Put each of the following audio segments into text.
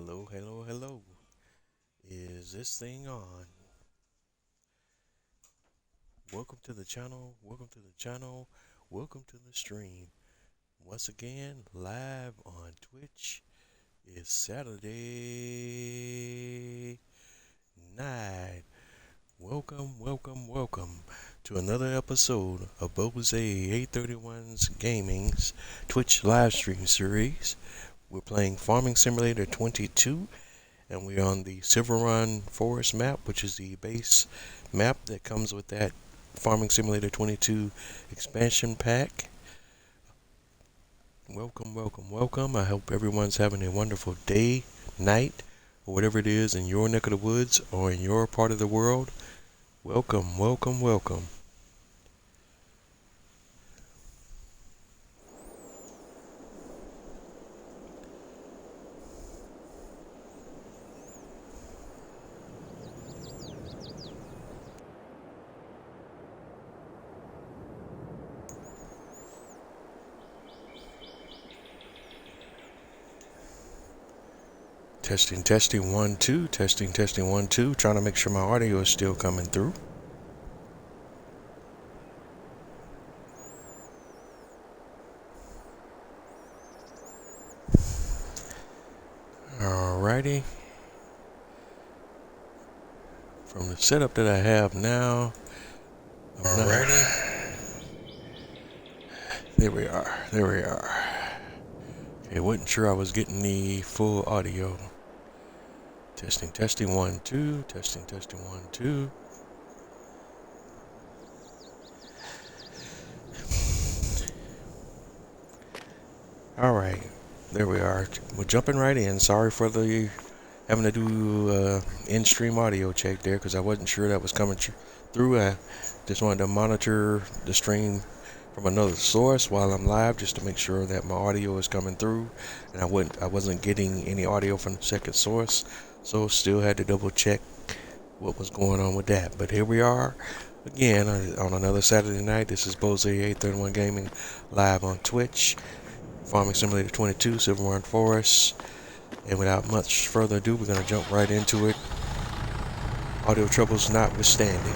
Hello, hello, hello. Is this thing on? Welcome to the channel. Welcome to the channel. Welcome to the stream. Once again, live on Twitch. It's Saturday night. Welcome, welcome, welcome to another episode of Bose 831's Gaming's Twitch live stream series. We're playing Farming Simulator 22. And we're on the Silverrun Forest map, which is the base map that comes with that Farming Simulator 22 expansion pack. Welcome, welcome, welcome. I hope everyone's having a wonderful day, night, or whatever it is in your neck of the woods or in your part of the world. Welcome, welcome, welcome. Testing, testing, 1, 2. Testing, testing, 1, 2. Trying to make sure my audio is still coming through. Alrighty. From the setup that I have now, Alrighty. There we are. There we are. Okay, wasn't sure I was getting the full audio. Testing, testing, 1, 2. Testing, testing, 1, 2. Alright, there we are. We're jumping right in. Sorry for the having to do in-stream audio check there because I wasn't sure that was coming through. I just wanted to monitor the stream from another source while I'm live just to make sure that my audio is coming through, and I wasn't getting any audio from the second source, so still had to double check what was going on with that. But here we are again on another Saturday night. This is Bose 831 Gaming live on Twitch, Farming Simulator 22, Silverrun Forest. And without much further ado, we're going to jump right into it. Audio troubles notwithstanding.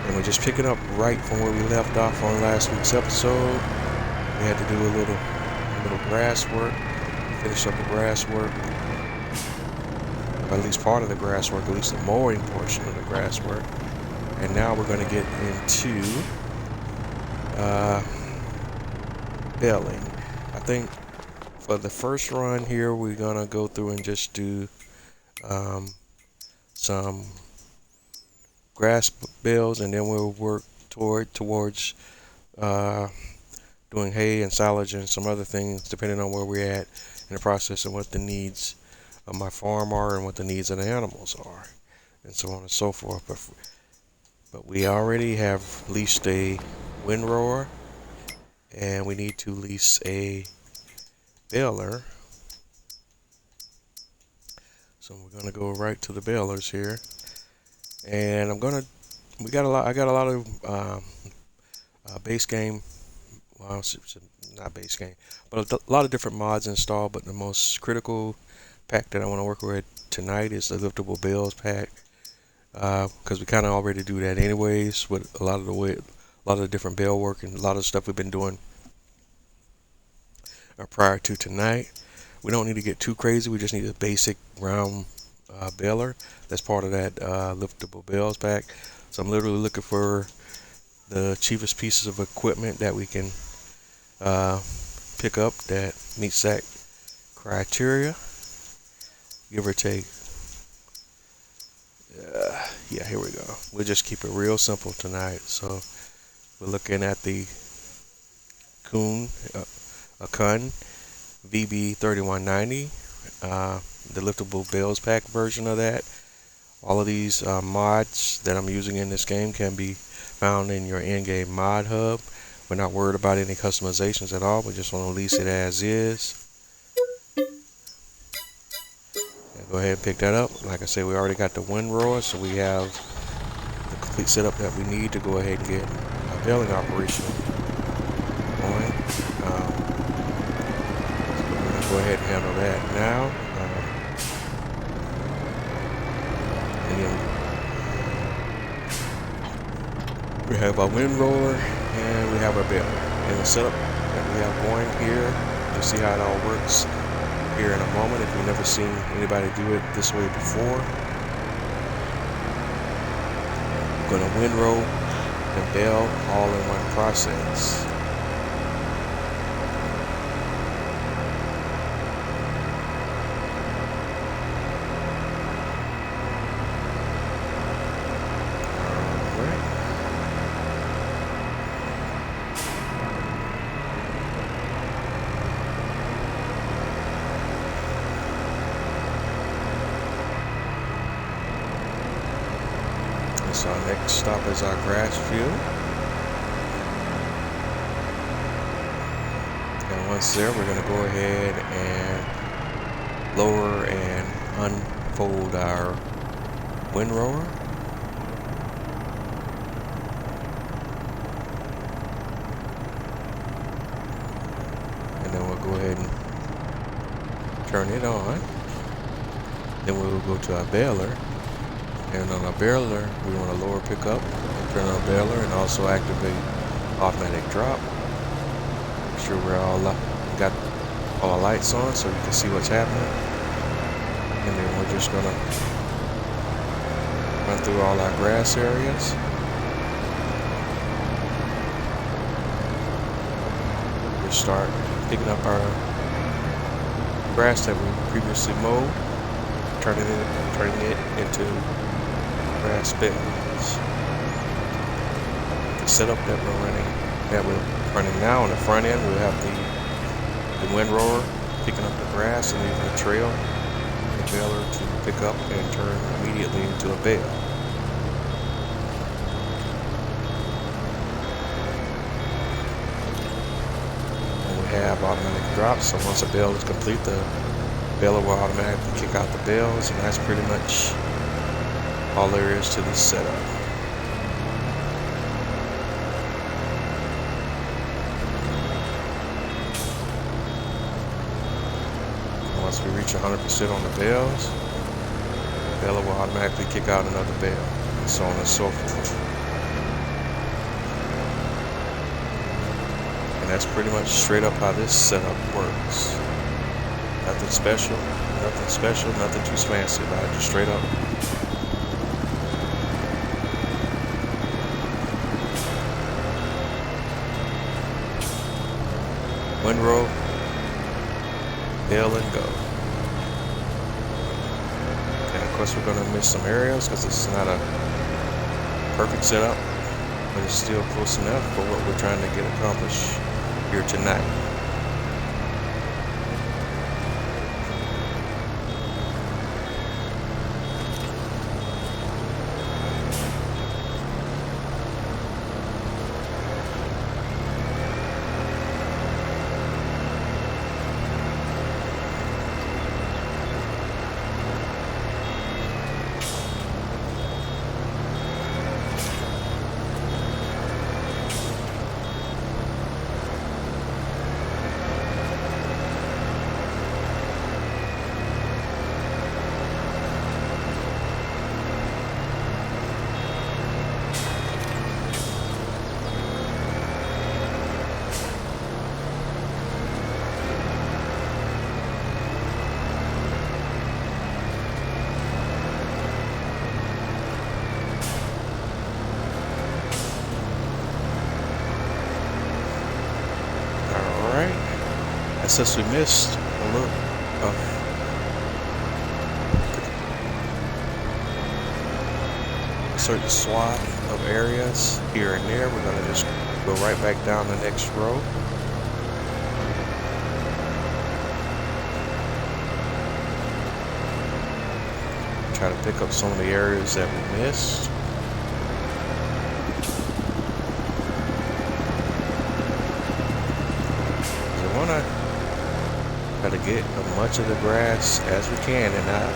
And we're just picking up right from where we left off on last week's episode. We had to do a little grass work. Finish up the grass work. Or at least part of the grass work, at least the mowing portion of the grass work. And now we're going to get into baling. I think for the first run here, we're going to go through and just do some grass bales, and then we'll work towards doing hay and silage and some other things depending on where we're at in the process and what the needs of my farm are and what the needs of the animals are, and so on and so forth. But we already have leased a windrower, and we need to lease a baler. So we're gonna go right to the balers here, and I got a lot of base game, well, not base game, but a lot of different mods installed. But the most critical pack that I want to work with tonight is the liftable bales pack, because we kind of already do that anyways with a lot of the different bale work and a lot of the stuff we've been doing prior to tonight. We don't need to get too crazy. We just need a basic round baler that's part of that liftable bales pack. So I'm literally looking for the cheapest pieces of equipment that we can pick up that meets that criteria, give or take. Yeah, here we go. We'll just keep it real simple tonight. So we're looking at the Kun VB 3190, the liftable bales pack version of that. All of these mods that I'm using in this game can be found in your in-game mod hub. We're not worried about any customizations at all. We just want to lease it as is. And go ahead and pick that up. Like I said, we already got the windrower, so we have the complete setup that we need to go ahead and get a baling operation going. go ahead and handle that now. And then we have our wind roller and we have our baler. And the setup that we have going here, you'll see how it all works here in a moment if you've never seen anybody do it this way before. We're going to windrow and bale all in one process. So our next stop is our grass field. And once there, we're going to go ahead and lower and unfold our windrower. And then we'll go ahead and turn it on. Then we'll go to our baler. And on our baler, we want to lower pickup, turn on baler, and also activate automatic drop. Make sure we're all got all our lights on so you can see what's happening. And then we're just gonna run through all our grass areas. We start picking up our grass that we previously mowed, turning it into grass beds. The setup that we're running now on the front end, we'll have the windrower picking up the grass and leaving a trail, the baler to pick up and turn immediately into a bale. And we have automatic drops, so once a bale is complete, the baler will automatically kick out the bales, and that's pretty much all there is to this setup. Once we reach 100% on the bales, the baler will automatically kick out another bale, and so on and so forth. And that's pretty much straight up how this setup works. Nothing special, nothing too fancy about it, just straight up. Windrow, bale and go. And of course we're going to miss some areas because this is not a perfect setup, but it's still close enough for what we're trying to get accomplished here tonight. Since we missed a little certain swath of areas here and there, we're going to just go right back down the next row. Try to pick up some of the areas that we missed. We want to try to get as much of the grass as we can and not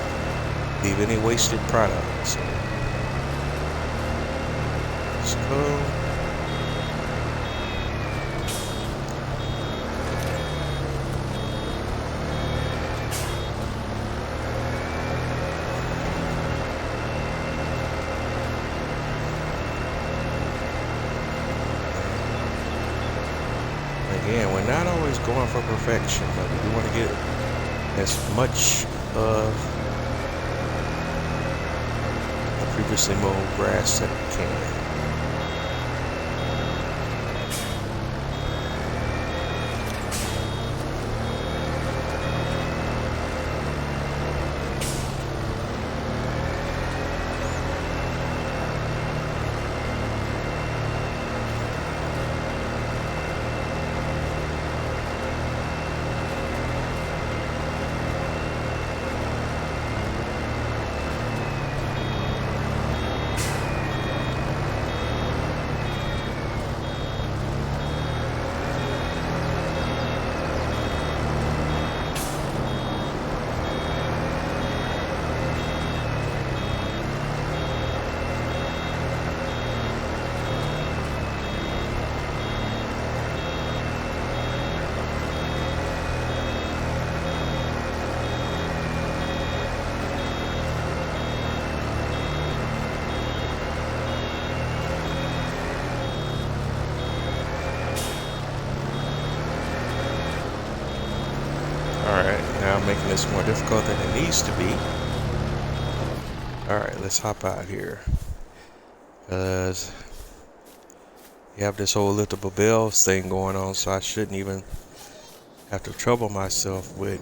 leave any wasted products. Let's go. we're not always going for perfection, but we do want to get as much of the previously mowed grass that we can. Alright, now I'm making this more difficult than it needs to be. Alright, let's hop out here. Because you have this whole liftable bells thing going on, so I shouldn't even have to trouble myself with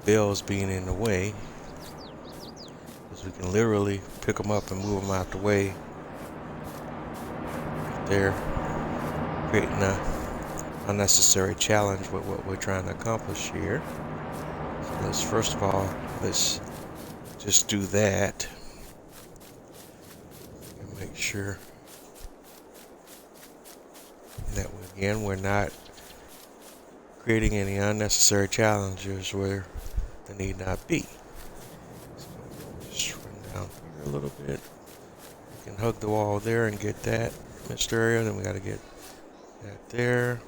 bells being in the way. Because we can literally pick them up and move them out the way. They're creating a unnecessary challenge with what we're trying to accomplish here. So let's first of all, let's just do that and make sure that again we're not creating any unnecessary challenges where there need not be. So just run down here a little bit. We can hug the wall there and get that mixed area. Then we got to get that there.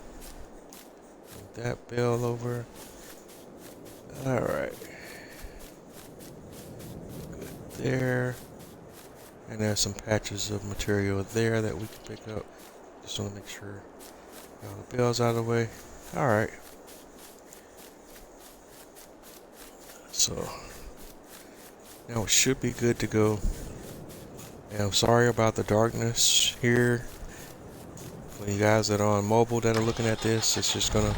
Move that bell over. All right. Good there. And there's some patches of material there that we can pick up. Just want to make sure all the bells out of the way. All right. So now it should be good to go. And I'm sorry about the darkness here. For you guys that are on mobile that are looking at this, it's just gonna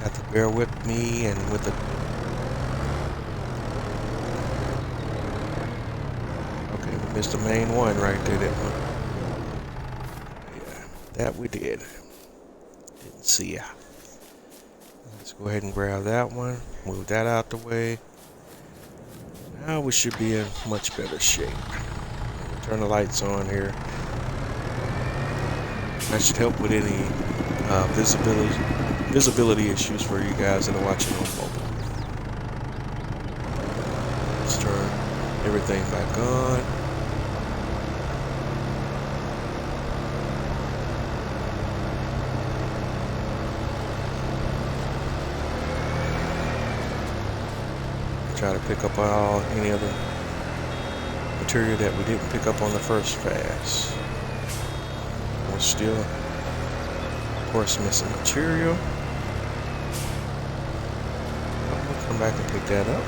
have to bear with me and with the okay, we missed the main one right there, didn't we? Yeah, that we did. Didn't see ya. Let's go ahead and grab that one, move that out the way. Now we should be in much better shape. Turn the lights on here. That should help with any visibility issues for you guys that are watching on mobile. Let's turn everything back on. Try to pick up any other material that we didn't pick up on the first pass. We're still, of course, missing material. We'll come back and pick that up.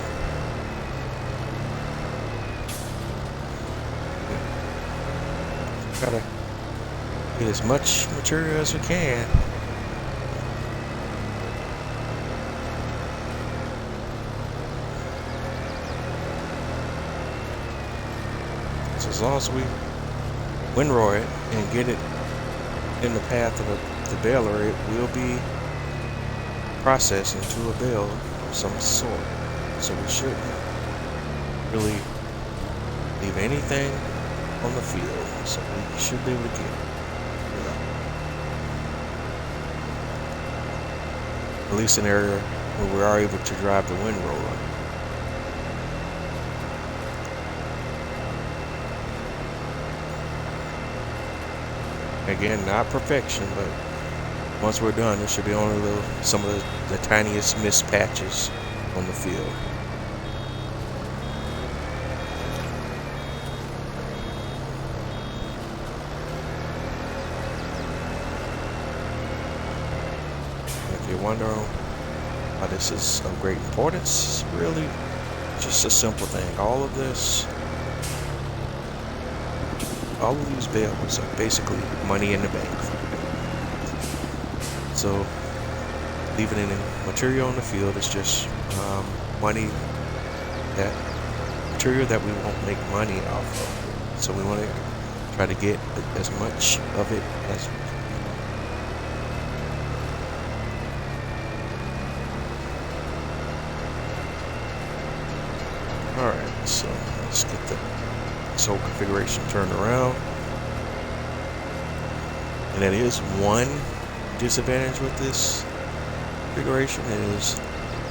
Try to get as much material as we can. So as long as we windrow it and get it in the path of the baler, it will be processed into a bale of some sort. So we shouldn't really leave anything on the field. So we should be able to get it up. At least an area where we are able to drive the windrower. Again, not perfection, but once we're done, there should be only some of the tiniest missed patches on the field. wondering why this is of great importance, really, just a simple thing. All of these bales are basically money in the bank. So leaving any material in the field is just material that we won't make money off of. So we want to try to get as much of it as we can. Alright, so let's get this whole configuration turned around. And that is one disadvantage with this configuration is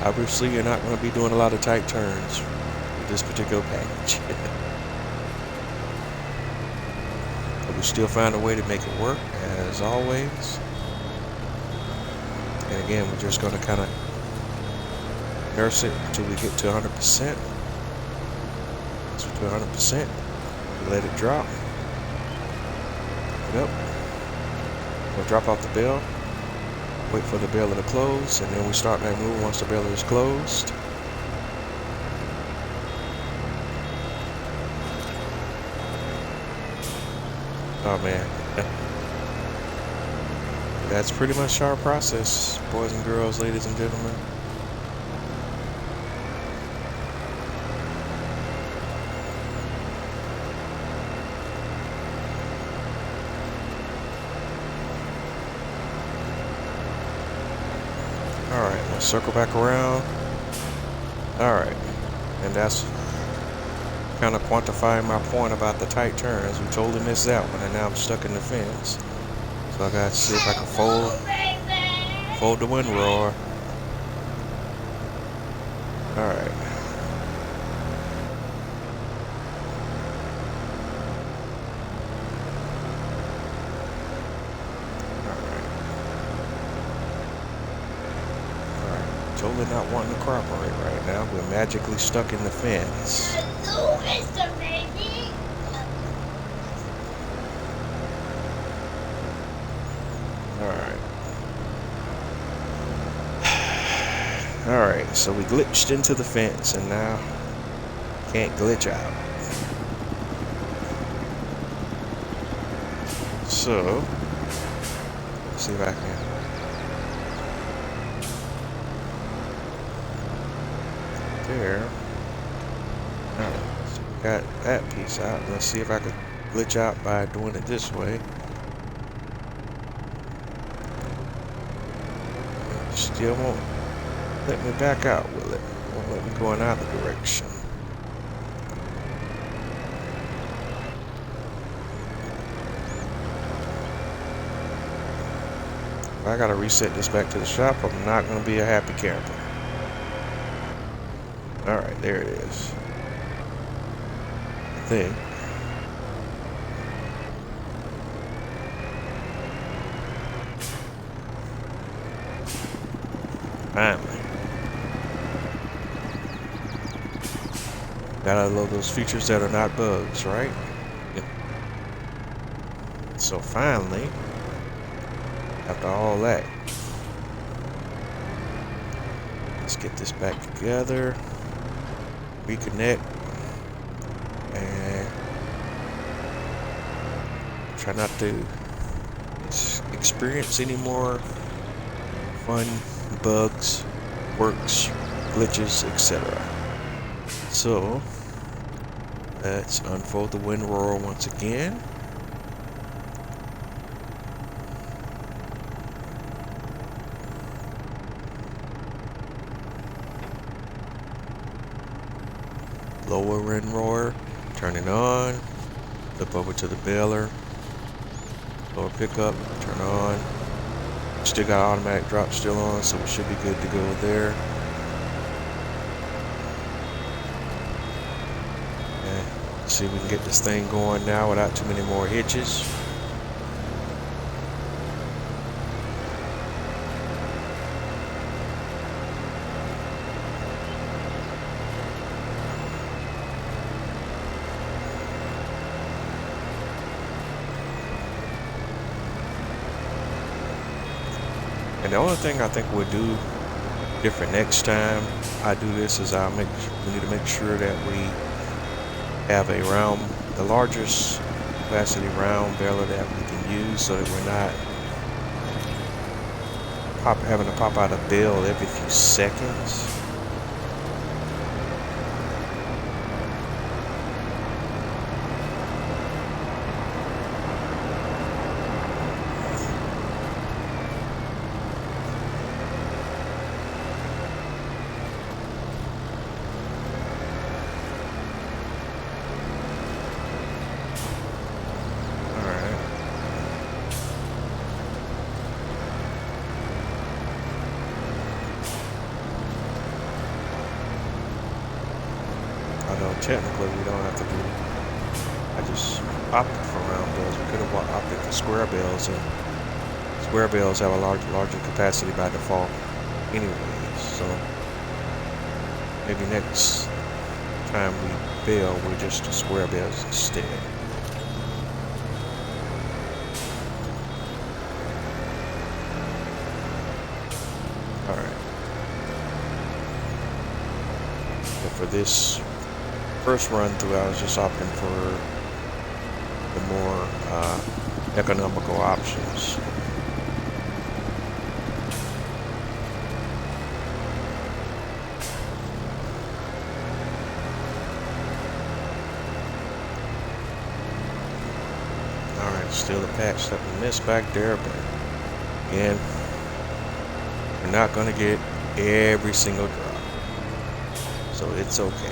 obviously you're not going to be doing a lot of tight turns with this particular package. But we still find a way to make it work as always. And again, we're just going to kind of nurse it until we get to 100%. So to 100%, let it drop. Yep. We'll drop off the bell. Wait for the baler to close, and then we start that move once the baler is closed. Oh man. That's pretty much our process, boys and girls, ladies and gentlemen. Alright, let's circle back around. Alright, and that's kind of quantifying my point about the tight turns. We totally missed that one, and now I'm stuck in the fence. So I gotta see if I can fold the wind roar. Alright. Totally not wanting to cooperate right now. We're magically stuck in the fence. Hello, Mr. Baby. Alright, so we glitched into the fence and now can't glitch out. So, let's see if I can. There. Alright, so we got that piece out. Let's see if I can glitch out by doing it this way. Still won't let me back out, will it? Won't let me go in either direction. If I gotta reset this back to the shop, I'm not gonna be a happy camper. Alright, there it is. I think. Finally. Gotta love those features that are not bugs, right? Yeah. So finally, after all that, let's get this back together. Reconnect and try not to experience any more fun bugs, quirks, glitches, etc. So let's unfold the wind roar once again. Lower wind roar, turn it on, flip over to the baler, lower pickup, turn on. Still got automatic drop still on, so we should be good to go there. And see if we can get this thing going now without too many more hitches. And the only thing I think we'll do different next time I do this is we need to make sure that we have the largest capacity round baler that we can use, so that we're not having to pop out a bale every few seconds. Technically, we don't have to do. I just opted for round bales. We could have opted for square bales, and square bales have a larger capacity by default, anyways. So maybe next time we bale, we'll just do square bales instead. All right. But for this first run through, I was just opting for the more economical options. Alright, still a patch that we missed back there, but again, we're not going to get every single drop, so it's okay.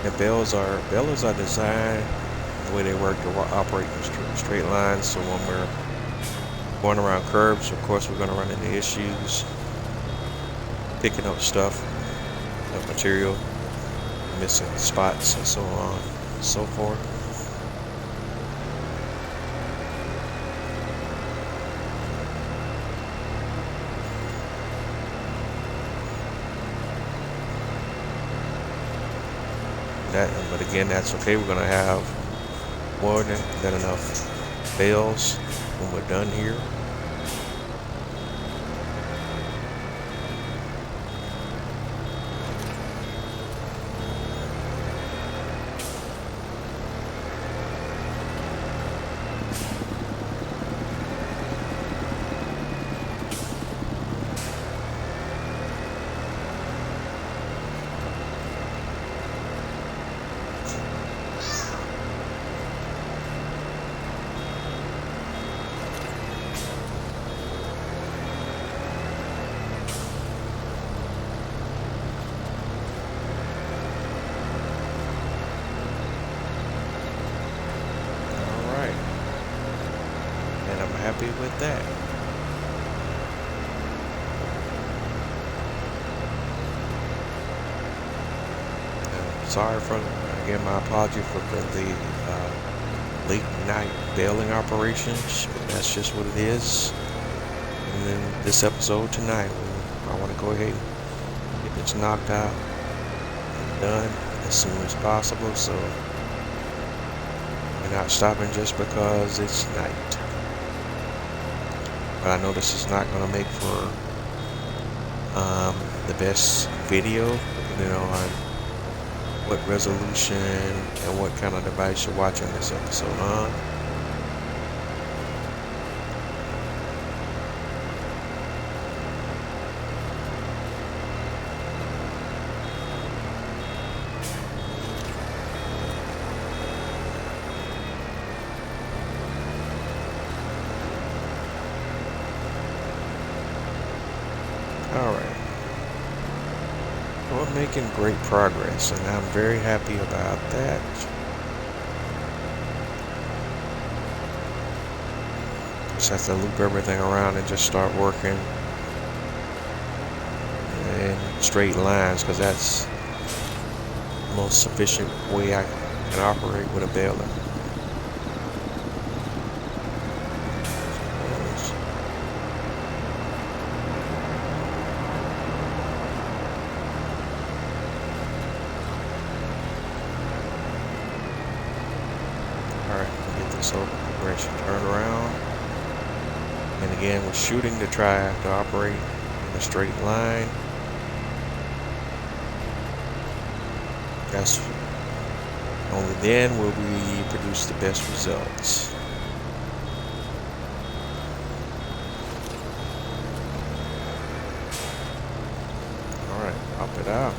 The balers are designed the way they work to operate in straight lines. So when we're going around curves, of course, we're going to run into issues picking up stuff, material, missing spots, and so on and so forth. But again, that's okay. We're going to have more than enough bales when we're done here. Happy with that. Sorry for, again, my apology for the late night bailing operations, but that's just what it is. And then this episode tonight, I want to go ahead and get this knocked out and done as soon as possible, so we're not stopping just because it's night. But I know this is not going to make for the best video, depending on what resolution and what kind of device you're watching this episode on. Alright, we're making great progress, and I'm very happy about that. Just have to loop everything around and just start working in straight lines, because that's the most sufficient way I can operate with a baler. Alright, we'll get this operation turned around. And again, we're shooting to try to operate in a straight line. That's only then will we produce the best results. Alright, pop it out.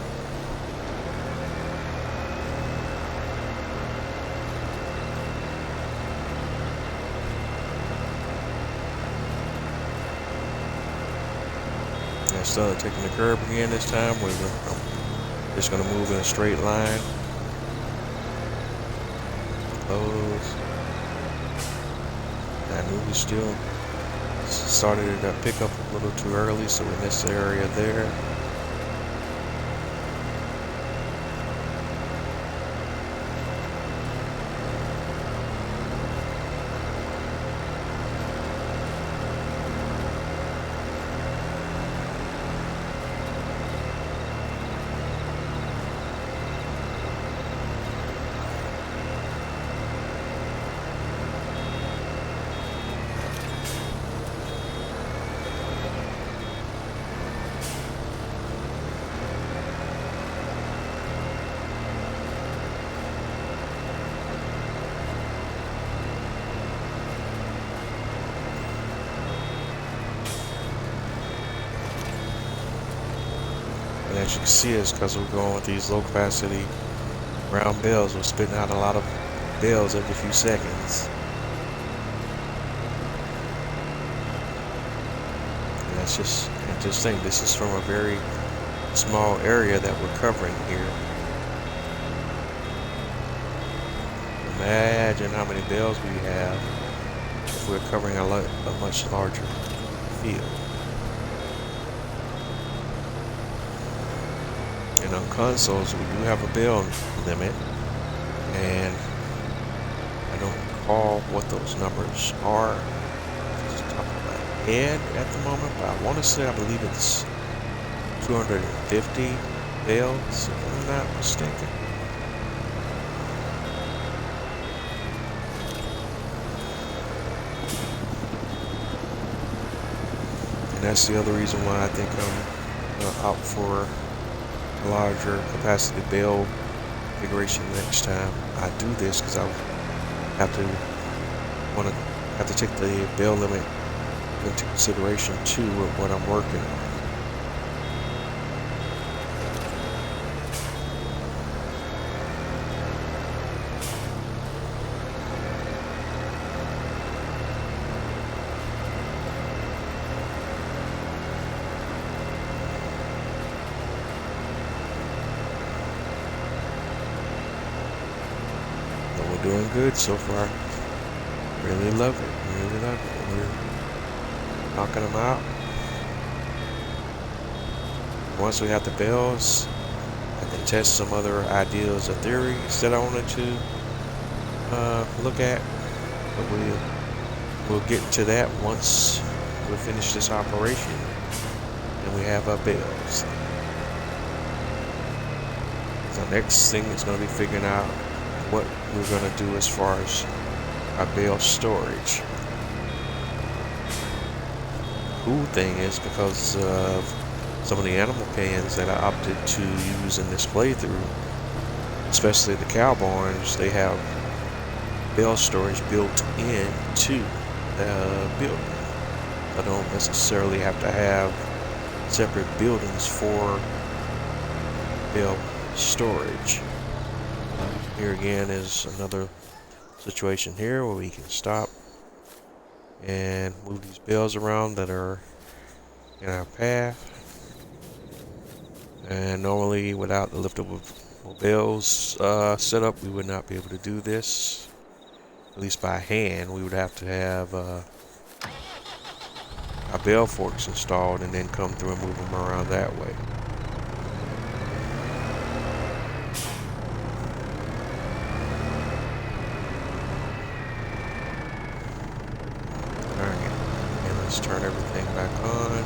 Instead of taking the curb again this time, we're just going to move in a straight line. Close. I knew we still started to pick up a little too early, so we missed the area there. And as you can see, it's because we're going with these low capacity round bells. We're spitting out a lot of bells every few seconds. And that's just interesting. This is from a very small area that we're covering here. Imagine how many bells we have if we're covering a much larger field. And on consoles, we do have a bell limit, and I don't recall what those numbers are off the top of my head at the moment, but I want to say I believe it's 250 bells, if I'm not mistaken. And that's the other reason why I think I'm out for larger capacity bell configuration next time I do this, because I have to take the bell limit into consideration too with what I'm working on. We're doing good so far. Really love it. Really love it. We're knocking them out. Once we have the bells, I can test some other ideas or theories that I wanted to look at. But we'll get to that once we finish this operation and we have our bells. So next thing is going to be figuring out what we're going to do as far as our bell storage. Cool thing is, because of some of the animal cans that I opted to use in this playthrough, especially the cow barns, they have bell storage built into the building. I don't necessarily have to have separate buildings for bell storage. Here again is another situation here where we can stop and move these bells around that are in our path. And normally without the liftable bells set up, we would not be able to do this. At least by hand, we would have to have our bell forks installed and then come through and move them around that way. Let's turn everything back on.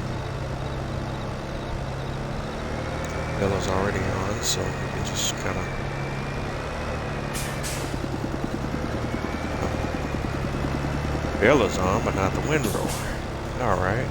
Bell is already on, so we can just kind of Bellows on, but not the windrow. All right.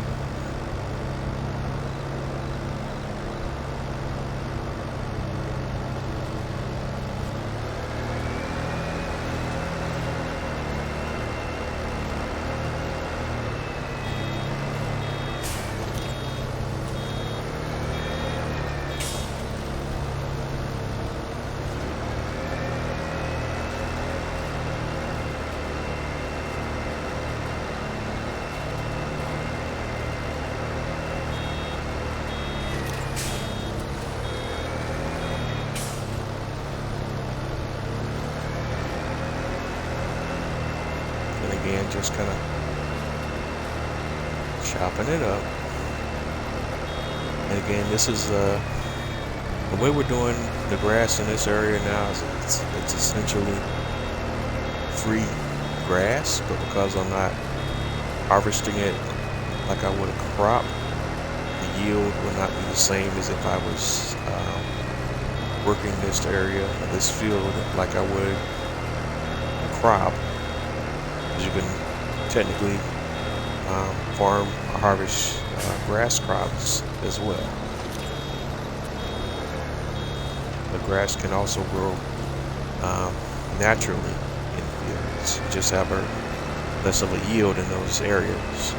And again, just kind of chopping it up. And again, this is the way we're doing the grass in this area now is it's essentially free grass, but because I'm not harvesting it like I would a crop, the yield will not be the same as if I was working this area, this field, like I would a crop. As you can technically farm or harvest grass crops as well. The grass can also grow naturally in fields. You just have less of a yield in those areas.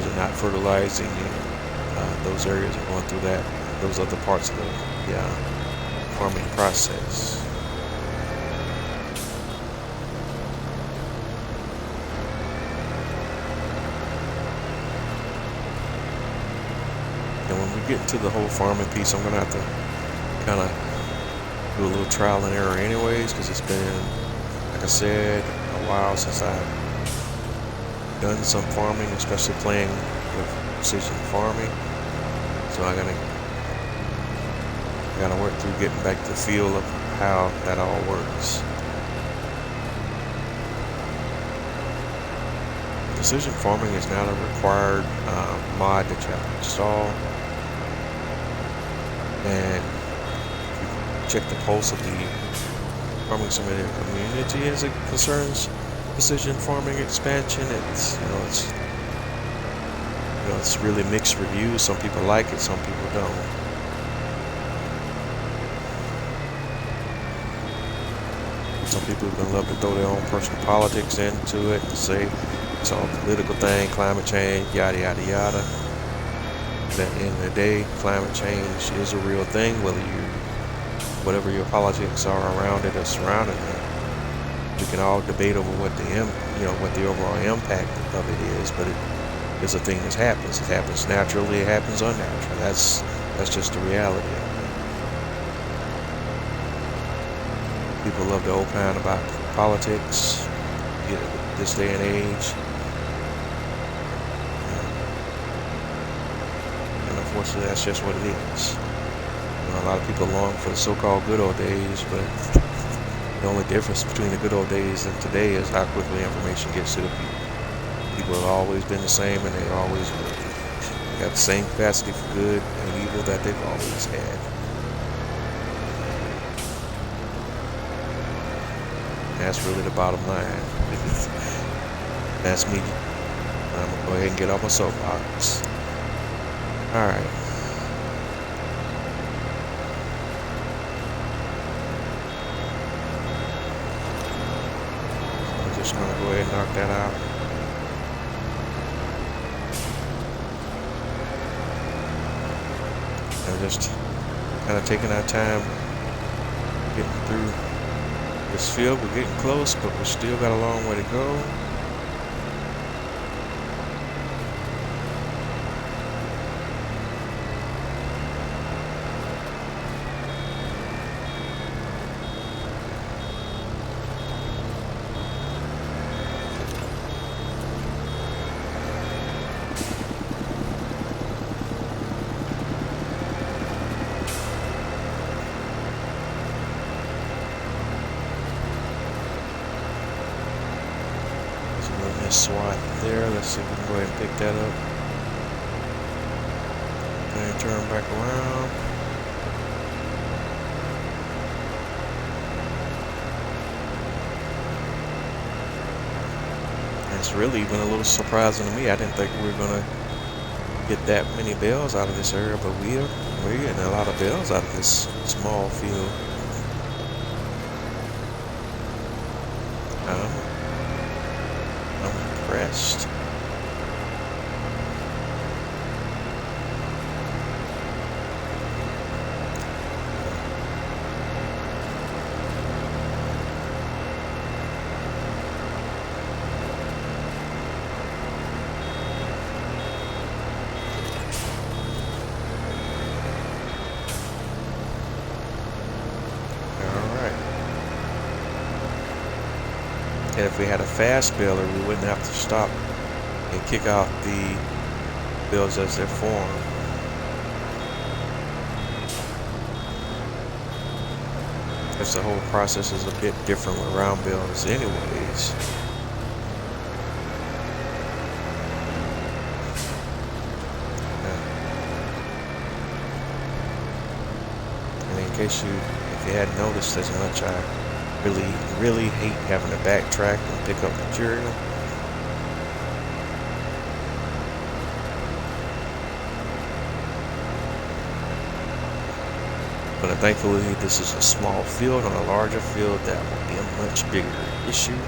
You're not fertilizing those areas and going through those other parts of the farming process. And when we get into the whole farming piece, I'm gonna have to kind of do a little trial and error anyways, because it's been, like I said, a while since I've done some farming, especially playing with precision farming. So I gotta work through getting back the feel of how that all works. Precision farming is not a required mod that you have to install. And check the pulse of the farming community as it concerns precision farming expansion. It's really mixed reviews. Some people like it, some people don't. Some people are gonna love to throw their own personal politics into it and say it's all a political thing, climate change, yada yada yada. But at the end of the day, climate change is a real thing, whatever your politics are around it or surrounding it. We can all debate over what the overall impact of it is, but it is a thing that happens. It happens naturally, it happens unnaturally. That's just the reality of it. People love to opine about politics this day and age. And unfortunately, that's just what it is. A lot of people long for the so-called good old days, but the only difference between the good old days and today is how quickly information gets to the people. People have always been the same, and they always will. They have the same capacity for good and evil that they've always had. And that's really the bottom line. That's me. I'm gonna go ahead and get off my soapbox. All right. Just gonna go ahead and knock that out. And just kind of taking our time getting through this field. We're getting close, but we still got a long way to go. SWAT there. Let's see if we can go ahead and pick that up. And turn back around. That's really even a little surprising to me. I didn't think we were gonna get that many bells out of this area, but we're getting a lot of bells out of this small field. I'm impressed. And if we had a fast baler, we wouldn't have to stop and kick out the bills as they're formed. Because the whole process is a bit different with round bills anyways. And in case if you hadn't noticed as much, I really hate having to backtrack and pick up material. But thankfully this is a small field. On a larger field that would be a much bigger issue.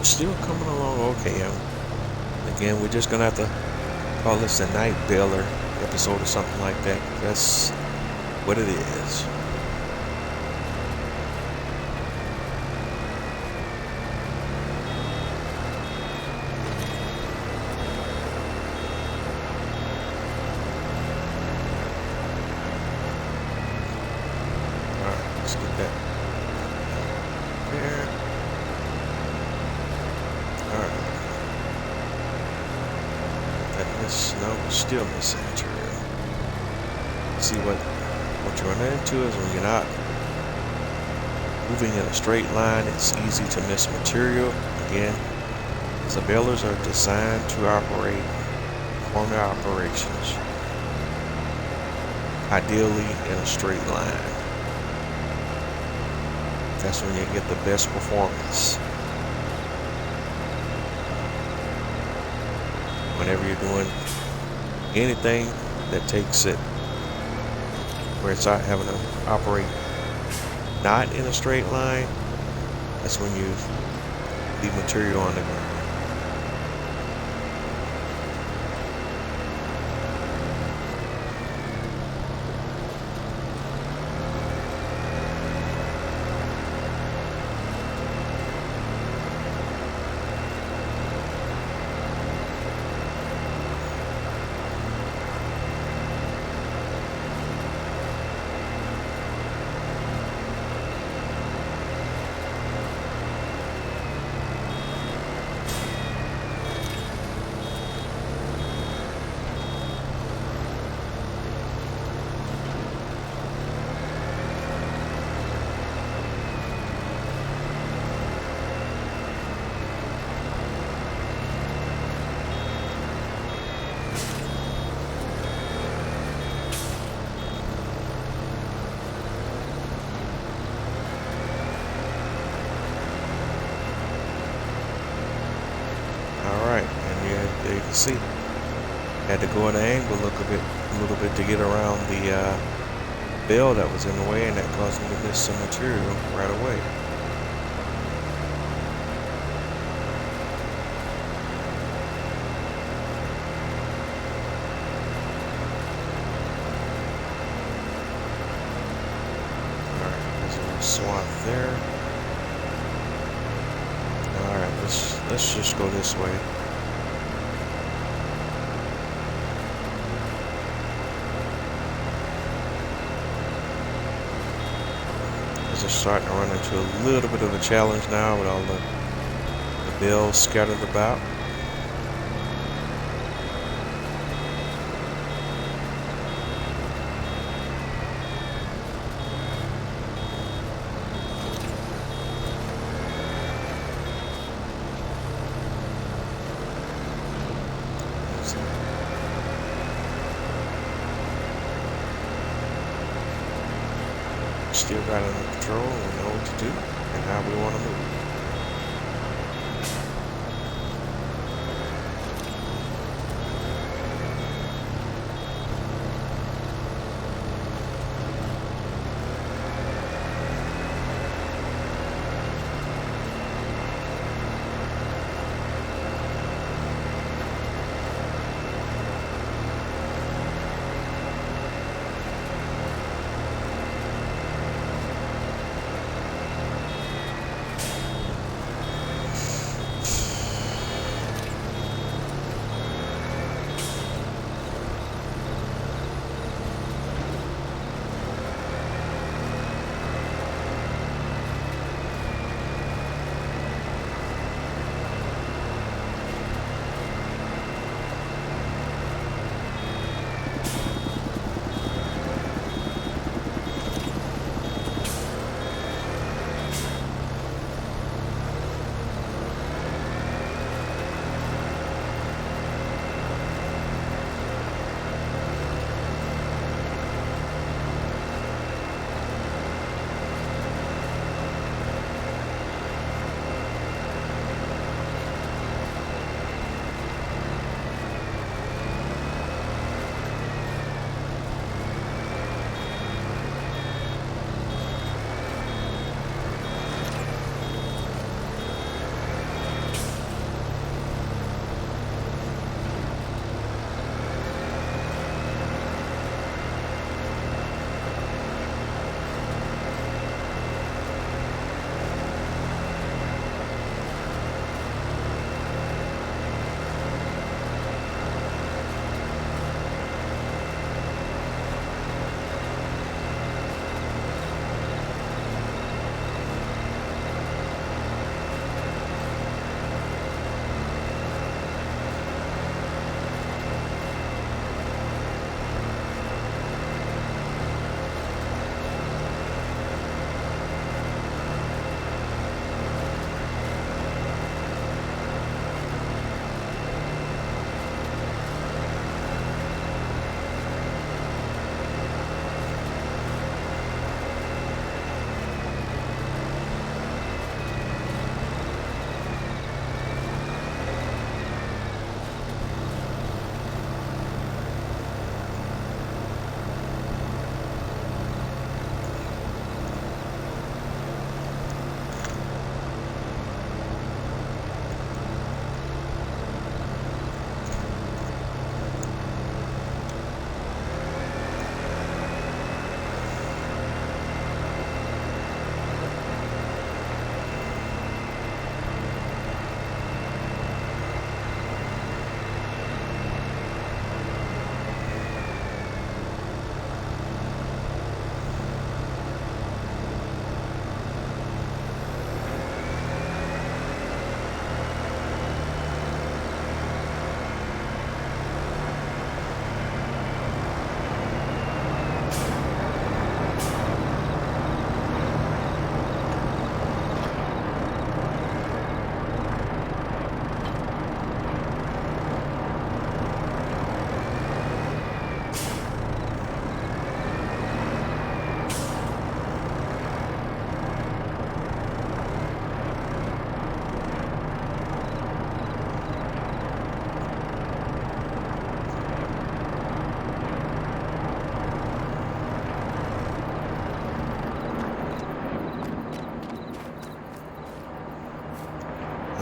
Still coming along okay. Again, we're just gonna have to call this a night baler episode or something like that. That's what it is. Alright, let's get that there. Alright. No, we're still missing material. See what you run into is when you're not moving in a straight line, it's easy to miss material. Again, the balers are designed to perform their operations ideally in a straight line. That's when you get the best performance. Whenever you're doing anything that takes it where it's not having to operate not in a straight line, that's when you leave material on the ground. There you can see, had to go at an angle a little bit to get around the bell that was in the way, and that caused me to miss some material right away. Alright, there's a little swath there. Alright, let's just go this way. are starting to run into a little bit of a challenge now with all the bales scattered about. Still got it under control and we know what to do and how we want to move.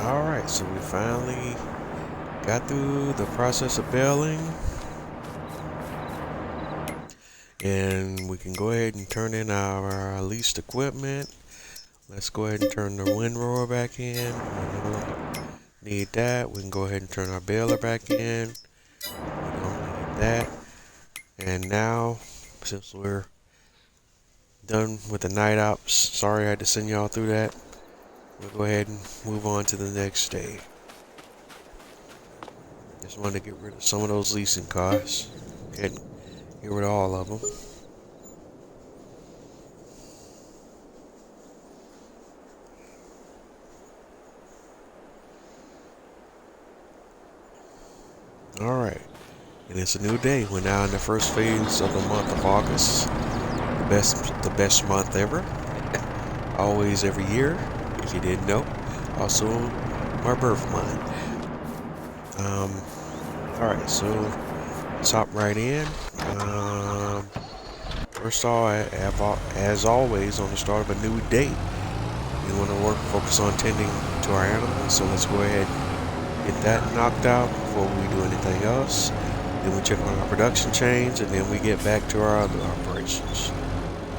Alright, so we finally got through the process of baling. And we can go ahead and turn in our leased equipment. Let's go ahead and turn the windrower back in. We don't need that. We can go ahead and turn our baler back in. We don't need that. And now, since we're done with the night ops. Sorry I had to send y'all through that. We'll go ahead and move on to the next day. Just wanted to get rid of some of those leasing costs. Can't get rid of all of them. Alright, and it's a new day. We're now in the first phase of the month of August. The best month ever. Always every year, if you didn't know. Also, my birth month. Alright, so let's hop right in. First of all, as always, on the start of a new day, we want to focus on tending to our animals. So let's go ahead and get that knocked out before we do anything else. Then we check on our production chains, and then we get back to our other operations.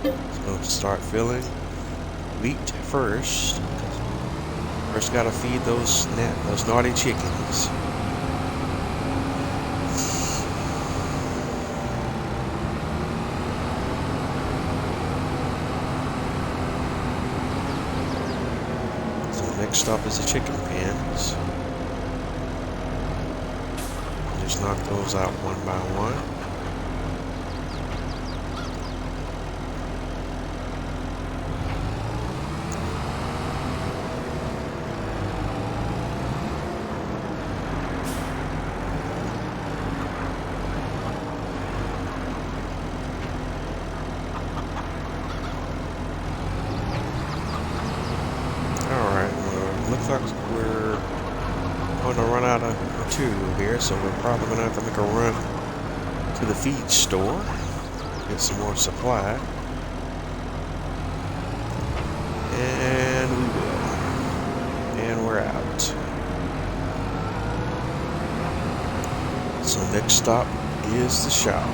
So start filling wheat first. First, gotta feed those naughty chickens. Next up is the chicken pens. Just knock those out one by one. Looks like we're going to run out of material here, so we're probably going to have to make a run to the feed store, get some more supply, and we will, and we're out. So next stop is the shop.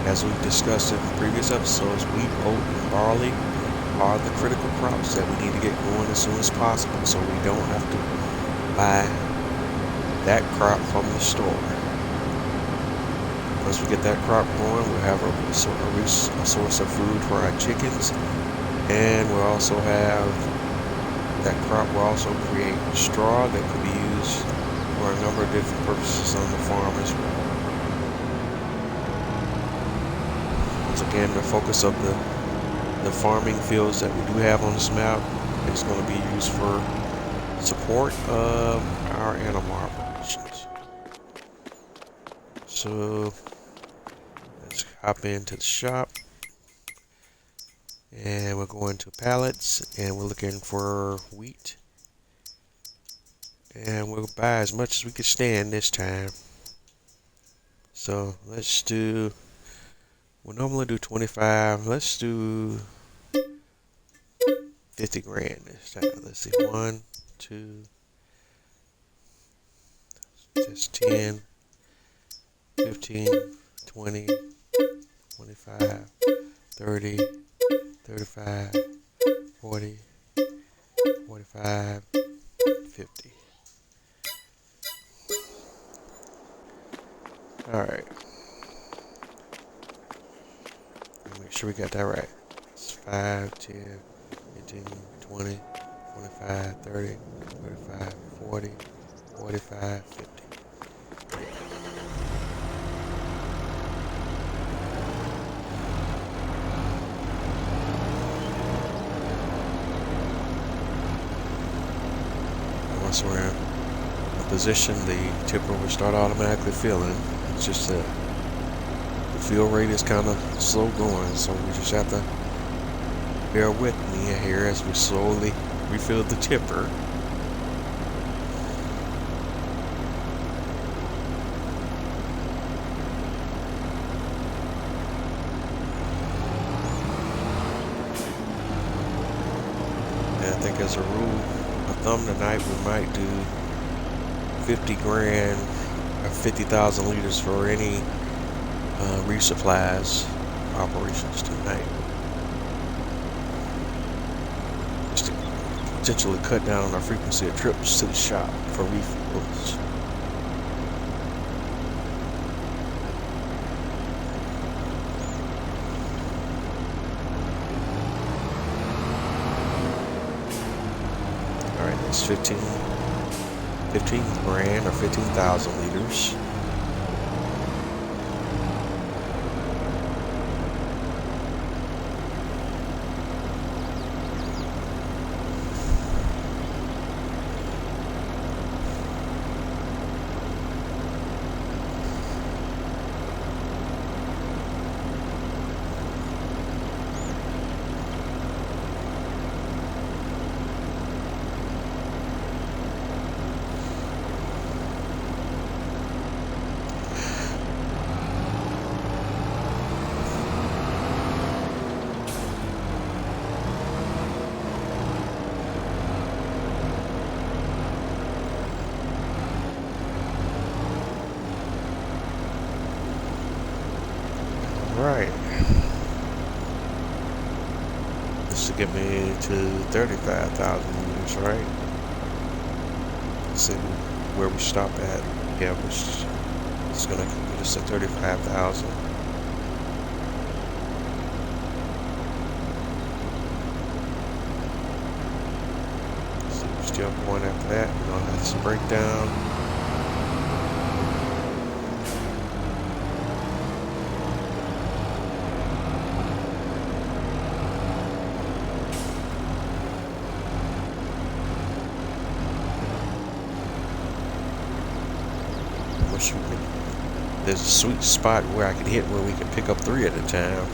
As we've discussed in previous episodes, wheat, oat, and barley are the critical crops that we need to get going as soon as possible, so we don't have to buy that crop from the store. Once we get that crop going, we'll have a source of food for our chickens, and we'll also have that crop will also create straw that could be used for a number of different purposes on the farm as well. Again, the focus of the farming fields that we do have on this map is going to be used for support of our animal operations. So let's hop into the shop, and we're going to pallets, and we're looking for wheat, and we'll buy as much as we can stand this time. So let's do. We'll normally do 25. Let's do 50 grand this time. Let's see. 1, 2, that's 10, 15, 20, 25, 30, 35, 40, 45, 50. Alright. Make sure we got that right. It's 5, 10, 15, 20, 25, 30, 35, 40, 45, 50. Once we're in a position, the tipper will start automatically filling. It's just that the fill rate is kind of slow going, so we just have to bear with me here as we slowly refill the tipper. And I think as a rule of thumb tonight, we might do 50 grand or 50,000 liters for any resupplies operations tonight. Just to potentially cut down on our frequency of trips to the shop for refills. is 15 grand or 15,000 liters. Right. This should get me to 35,000 liters, right? Let's see where we stop at. Yeah, it's gonna get us to 35,000. So we're still going after that. We're gonna have some breakdown. There's a sweet spot where I can hit where we can pick up 3 at a time.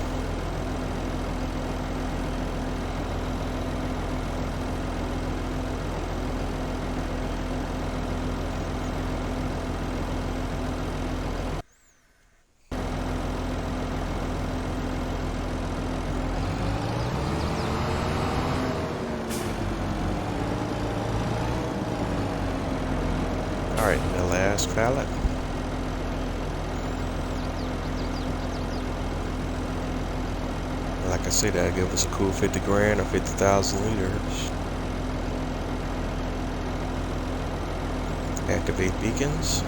Alright, the last pallet. Like I said, that'll give us a cool 50 grand or 50,000 liters. Activate beacons.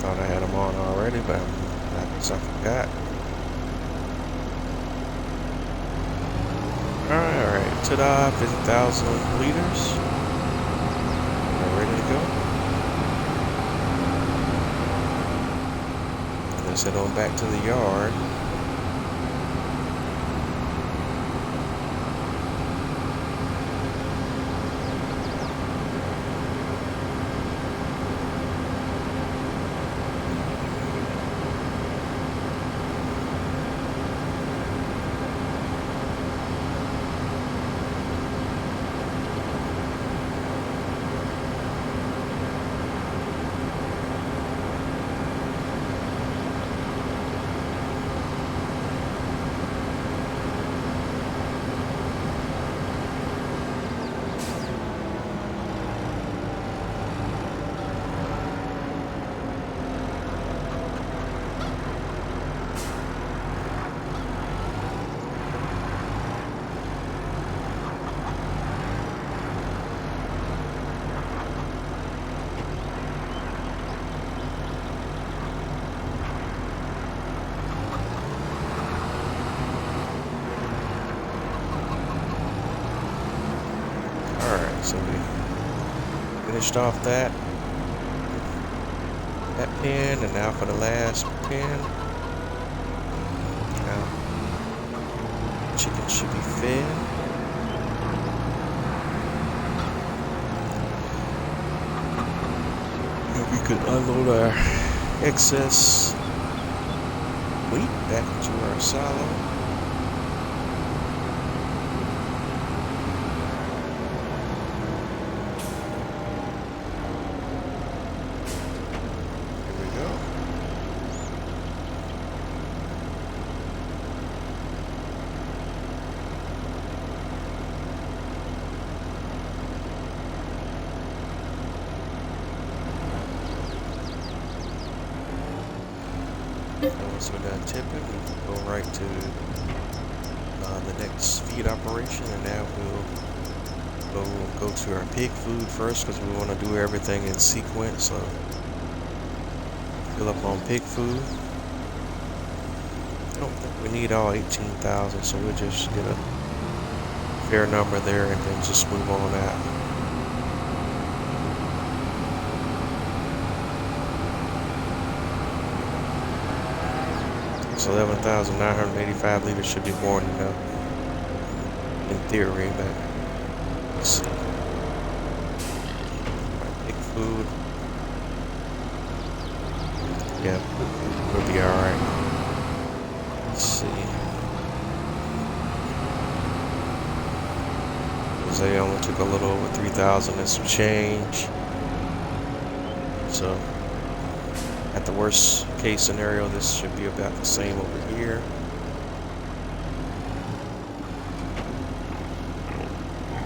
Thought I had them on already, but I guess I forgot. Alright, ta-da, 50,000 liters. We're ready to go. Let's head on back to the yard. So we finished off that pin, and now for the last pin. Now, chicken should be fed. And we could unload our excess wheat back into our silo. Once we're done tipping, we can go right to the next feed operation, and now we'll go to our pig food first because we want to do everything in sequence. So fill up on pig food, I don't think we need all 18,000, so we'll just get a fair number there and then just move on out. So 11,985 liters should be more than enough in theory, but let's see. Pick food. Yeah, we'll be alright. Let's see. They only took a little over 3,000 and some change. So, at the worst case scenario, this should be about the same over here.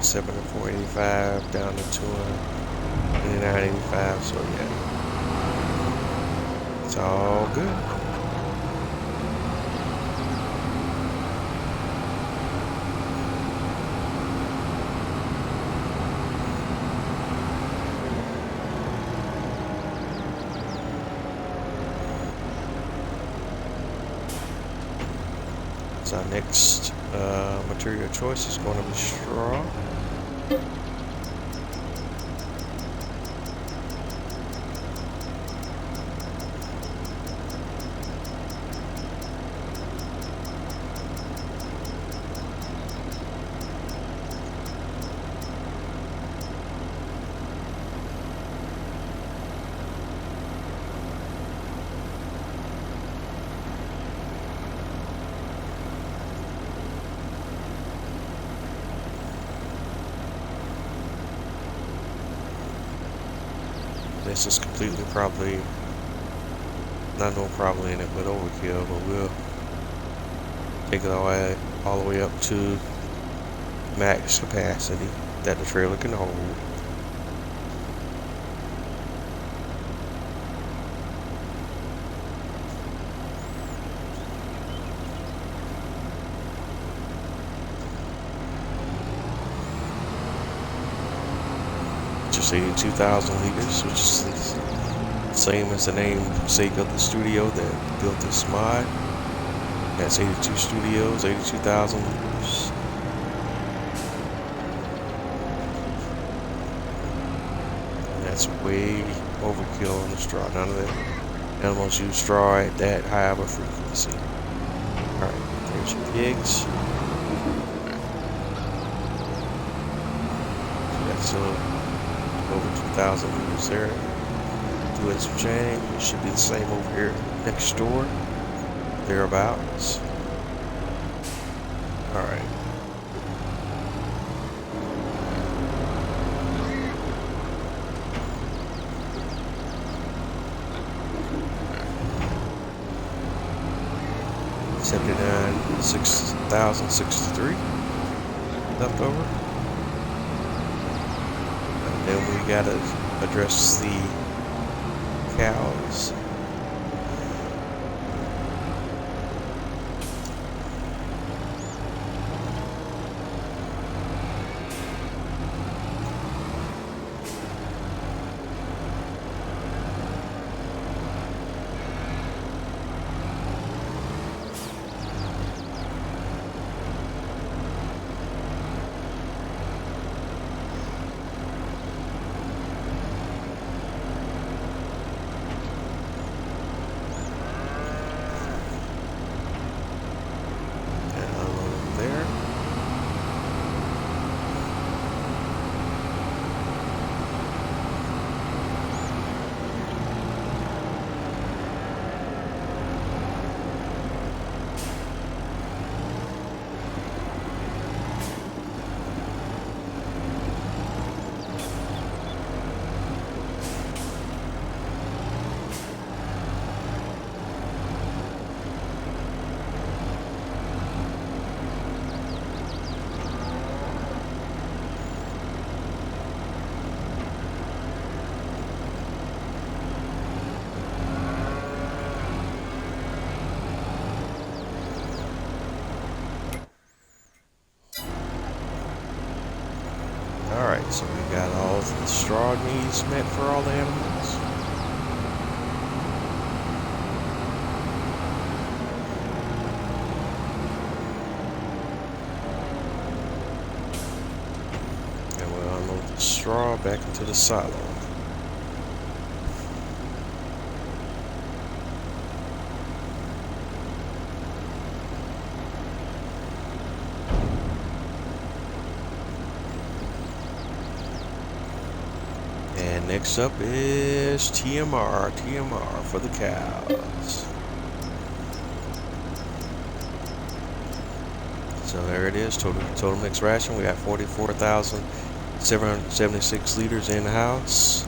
$74.85 down to $29.85. So yeah, it's all good. So our next material choice is going to be straw. This is completely probably, not no probably in it, but overkill, but we'll take it all the way up to max capacity that the trailer can hold. Just 82,000 liters, which is the same as the namesake of the studio that built this mod. That's 82 studios, 82,000 liters. And that's way overkill on the straw. None of the animals use straw at that high of a frequency. Alright, there's your pigs. That's over 2,000 liters there. Do it some change. It should be the same over here next door. Thereabouts. Alright. $79,663 left over. And then we gotta address the cows. Alright, so we got all the straw needs met for all the animals. straw back into the silo. And next up is TMR for the cows. So there it is, total mixed ration. We got 44,776 liters in the house.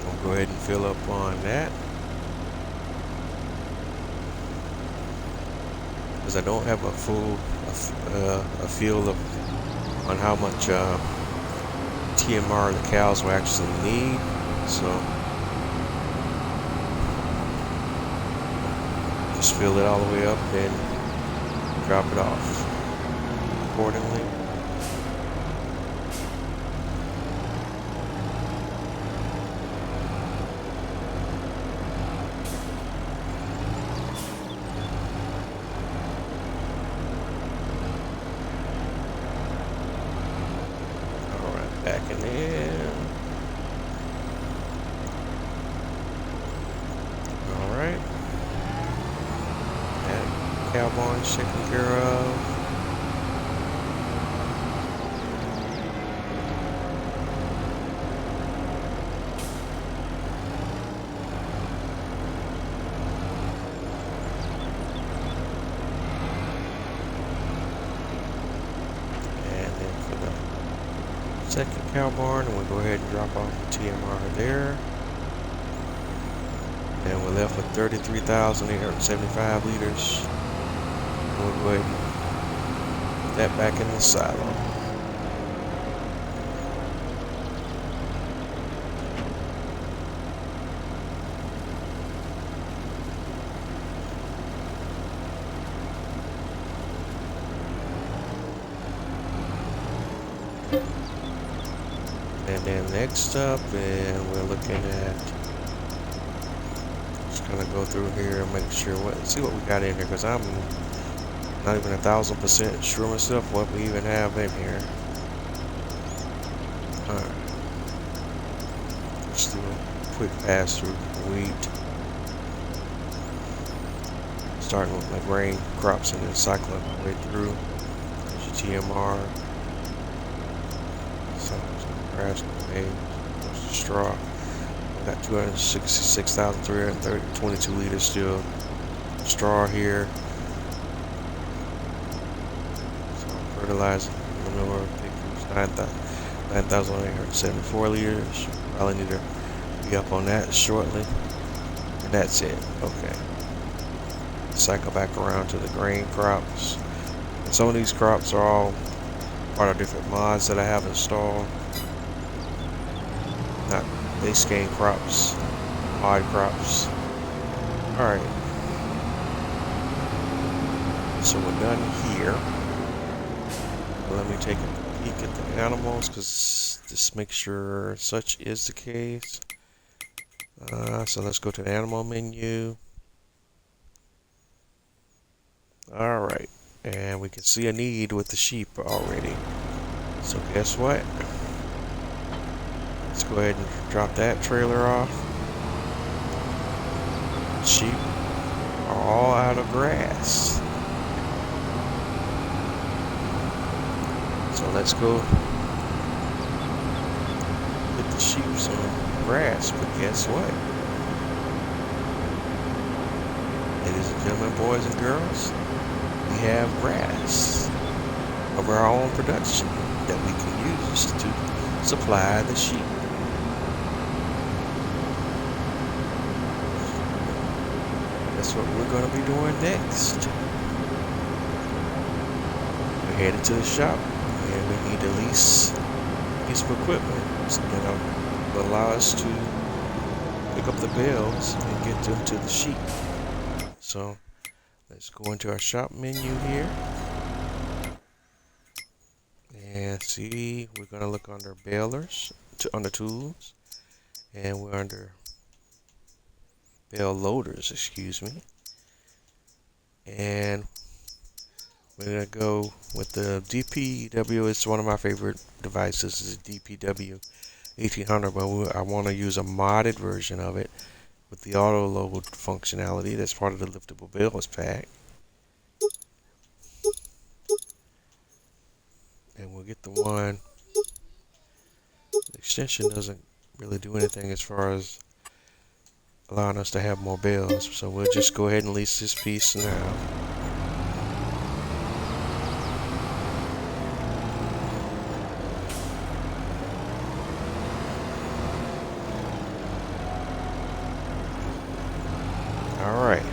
We'll go ahead and fill up on that. Because I don't have a full feel of on how much TMR the cows will actually need, so just fill it all the way up and drop it off accordingly. Backing in. Alright. That cow barn's taken care of. And then for the second cow barn, and we'll go ahead and drop off the TMR there. And we're left with 33,875 liters. We'll go ahead and put that back in the silo. And then next up, and we're looking at, just gonna go through here and make sure see what we got in here, because I'm not even 1,000% sure myself what we even have in here. Alright, just do a quick pass through wheat, starting with my grain crops and then cycling my way through. There's your TMR. Grass, hay, most of the straw. We got 266,322 liters still straw here. So fertilizer, manure, pig foods, 9,874 liters. Probably need to be up on that shortly. And that's it. Okay. Cycle back around to the grain crops. And some of these crops are all part of different mods that I have installed. Not base game crops, mod crops. Alright. So we're done here. Let me take a peek at the animals, because just make sure such is the case. So let's go to the animal menu. Alright. And we can see a need with the sheep already. So guess what? Let's go ahead and drop that trailer off. Sheep are all out of grass. So let's go put the sheep some grass. But guess what? Ladies and gentlemen, boys and girls, we have grass of our own production that we can use to supply the sheep. That's what we're going to be doing next. We're headed to the shop, and we need to lease a piece of equipment that will allow us to pick up the bales and get them to the sheep. So let's go into our shop menu here and see. We're going to look under balers, under tools, and we're under bale loaders, excuse me. And we're gonna go with the DPW. It's one of my favorite devices. Is DPW 1800, but I want to use a modded version of it with the auto load functionality. That's part of the liftable bales pack. And we'll get the one. The extension doesn't really do anything as far as allowing us to have more bales, so we'll just go ahead and lease this piece now. Alright,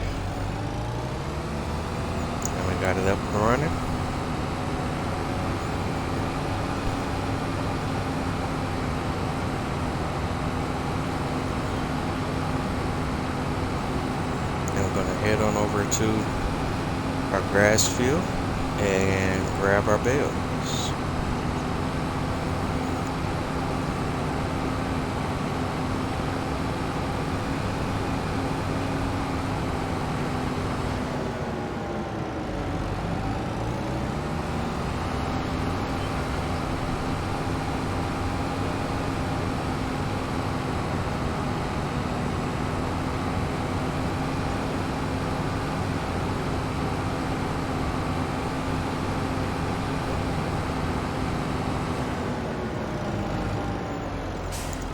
now we got it up and running. Now we're going to head on over to our grass field and grab our bales.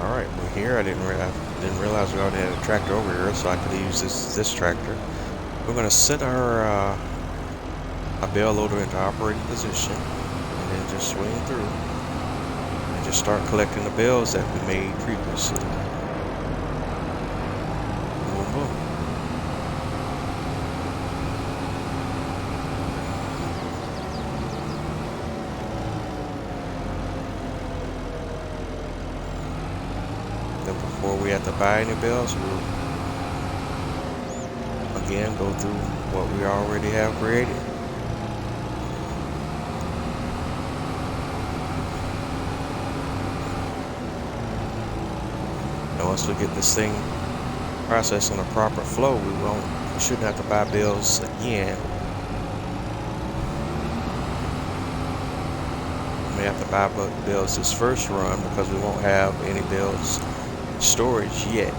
Alright, we're here. I didn't realize we already had a tractor over here, so I could use this tractor. We're going to set our bale loader into operating position, and then just swing through and just start collecting the bales that we made previously. Boom, boom. Then before we have to buy any bales, we'll again go through what we already have created. And once we get this thing processed in a proper flow, we shouldn't have to buy bales again. We may have to buy bales this first run because we won't have any bales in storage yet.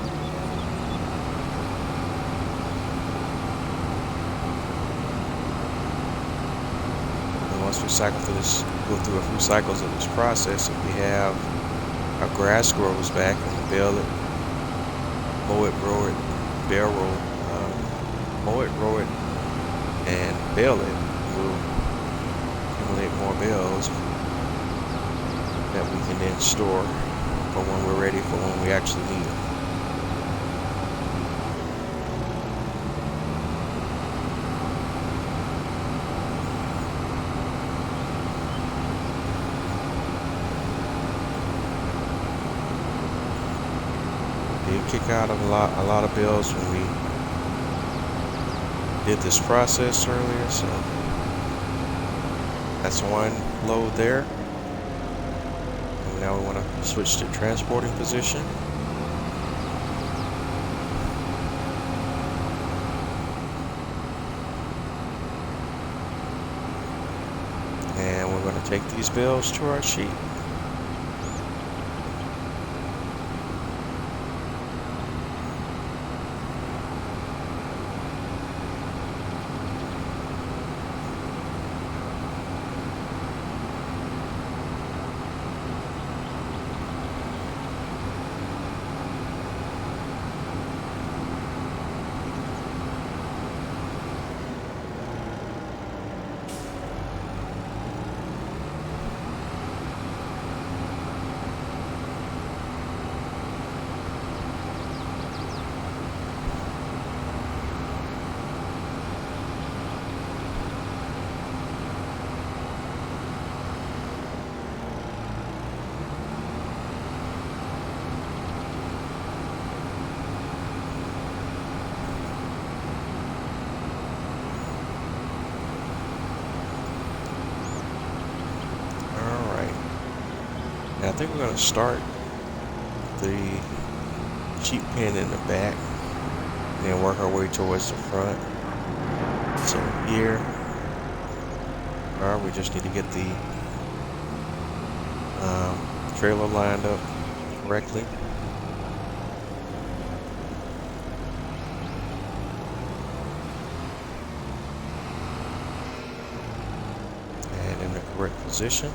And once we cycle through this, go through a few cycles of this process, if we have our grass grows back and we bale it, mow it, row it, bale roll, mow it, row it, and bale it, we'll accumulate more bales that we can then store for when we're ready for when we actually need them. Did kick out of a lot of bales when we did this process earlier, so that's one load there. And now we want to switch to transporting position. And we're going to take these bales to our sheet. Now I think we're going to start the sheep pen in the back. and then work our way towards the front. So here, we just need to get the trailer lined up correctly. And in the correct position.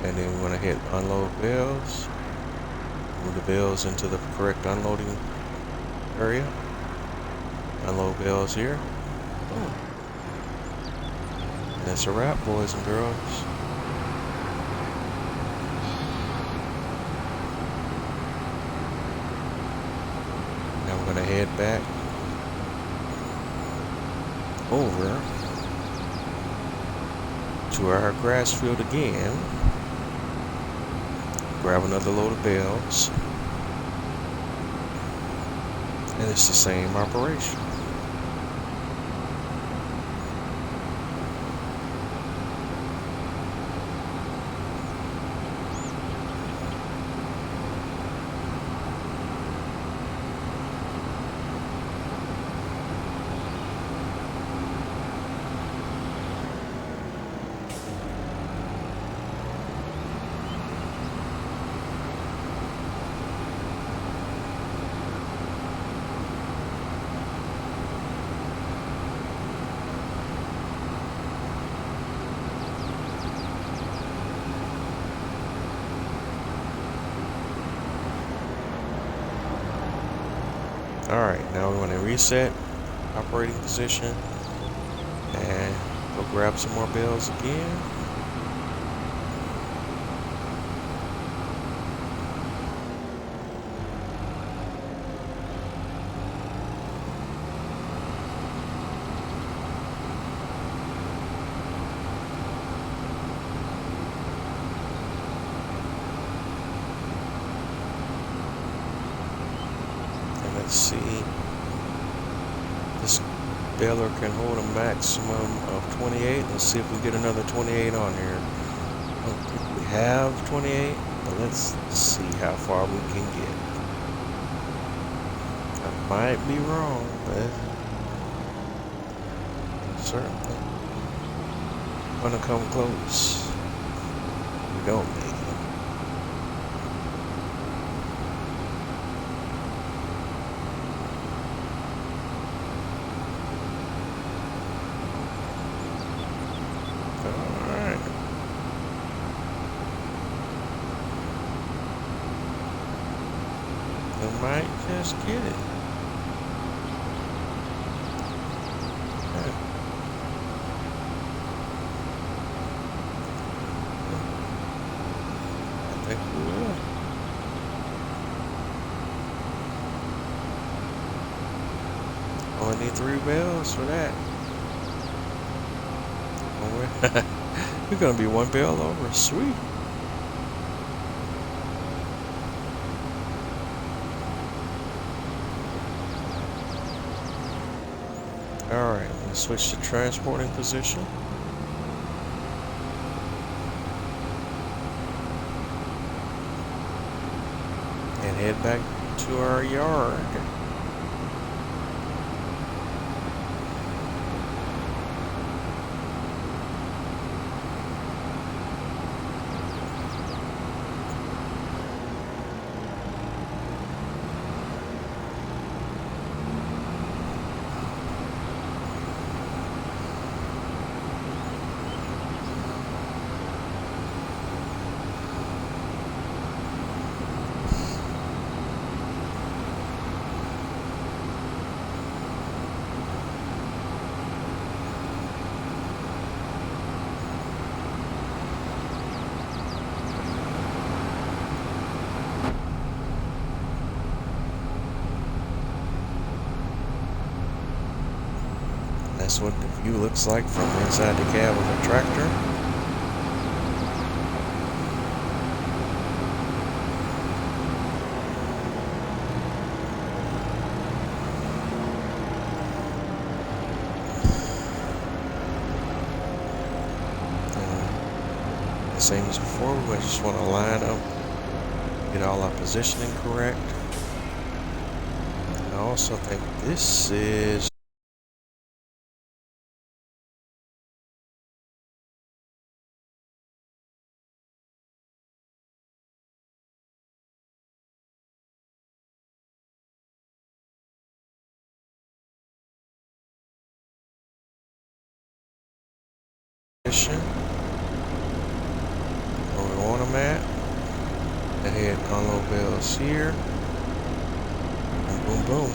And then we want to hit unload bales. Move the bales into the correct unloading area. Unload bales here. Boom. And that's a wrap, boys and girls. Now we're going to head back over to our grass field again. Grab another load of bales. And it's the same operation. Alright, now we want to reset operating position and go grab some more bales again. Let's see, this baler can hold a maximum of 28. Let's see if we get another 28 on here. I don't think we have 28, but let's see how far we can get. I might be wrong, but certainly gonna come close. We don't make it. Might just get it. I think we will. Only need 3 bales for that. We're gonna be 1 bale over. Sweet. Alright, let's switch to transporting position. And head back to our yard. That's what the view looks like from inside the cab of the tractor. Same as before, we just want to line up Get all our positioning correct. I also think this is position where we want them at. Go ahead and unload bells here. And boom, boom.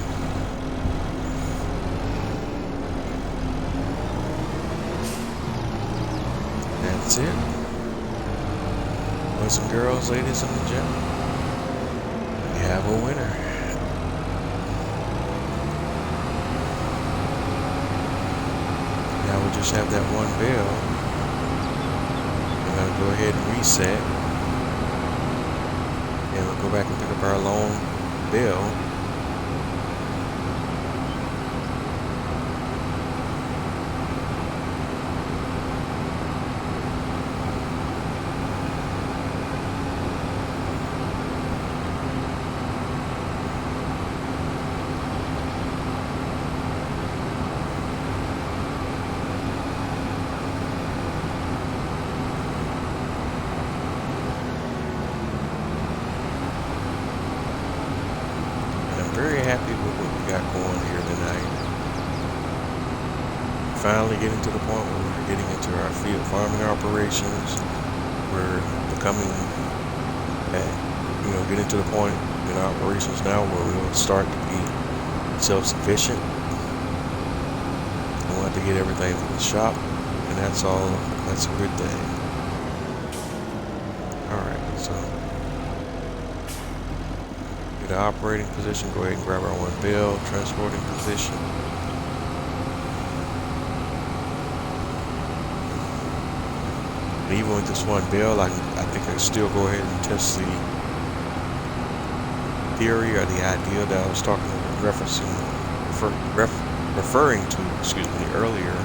That's it. Boys and girls, ladies and gentlemen, we have a winner. Now we just have that one bell. We're going to go ahead and reset. And we'll go back and pick up our lone bell. Very happy with what we got going here tonight. Finally getting to the point where we're getting into our field farming operations. We're becoming, getting to the point in operations now where we will start to be self-sufficient. We want to get everything from the shop, and that's all. That's a good thing. All right, so. The operating position, go ahead and grab our one bell, transporting position. And even with this one bell, I think I can still go ahead and test the theory or the idea that I was referring to, earlier.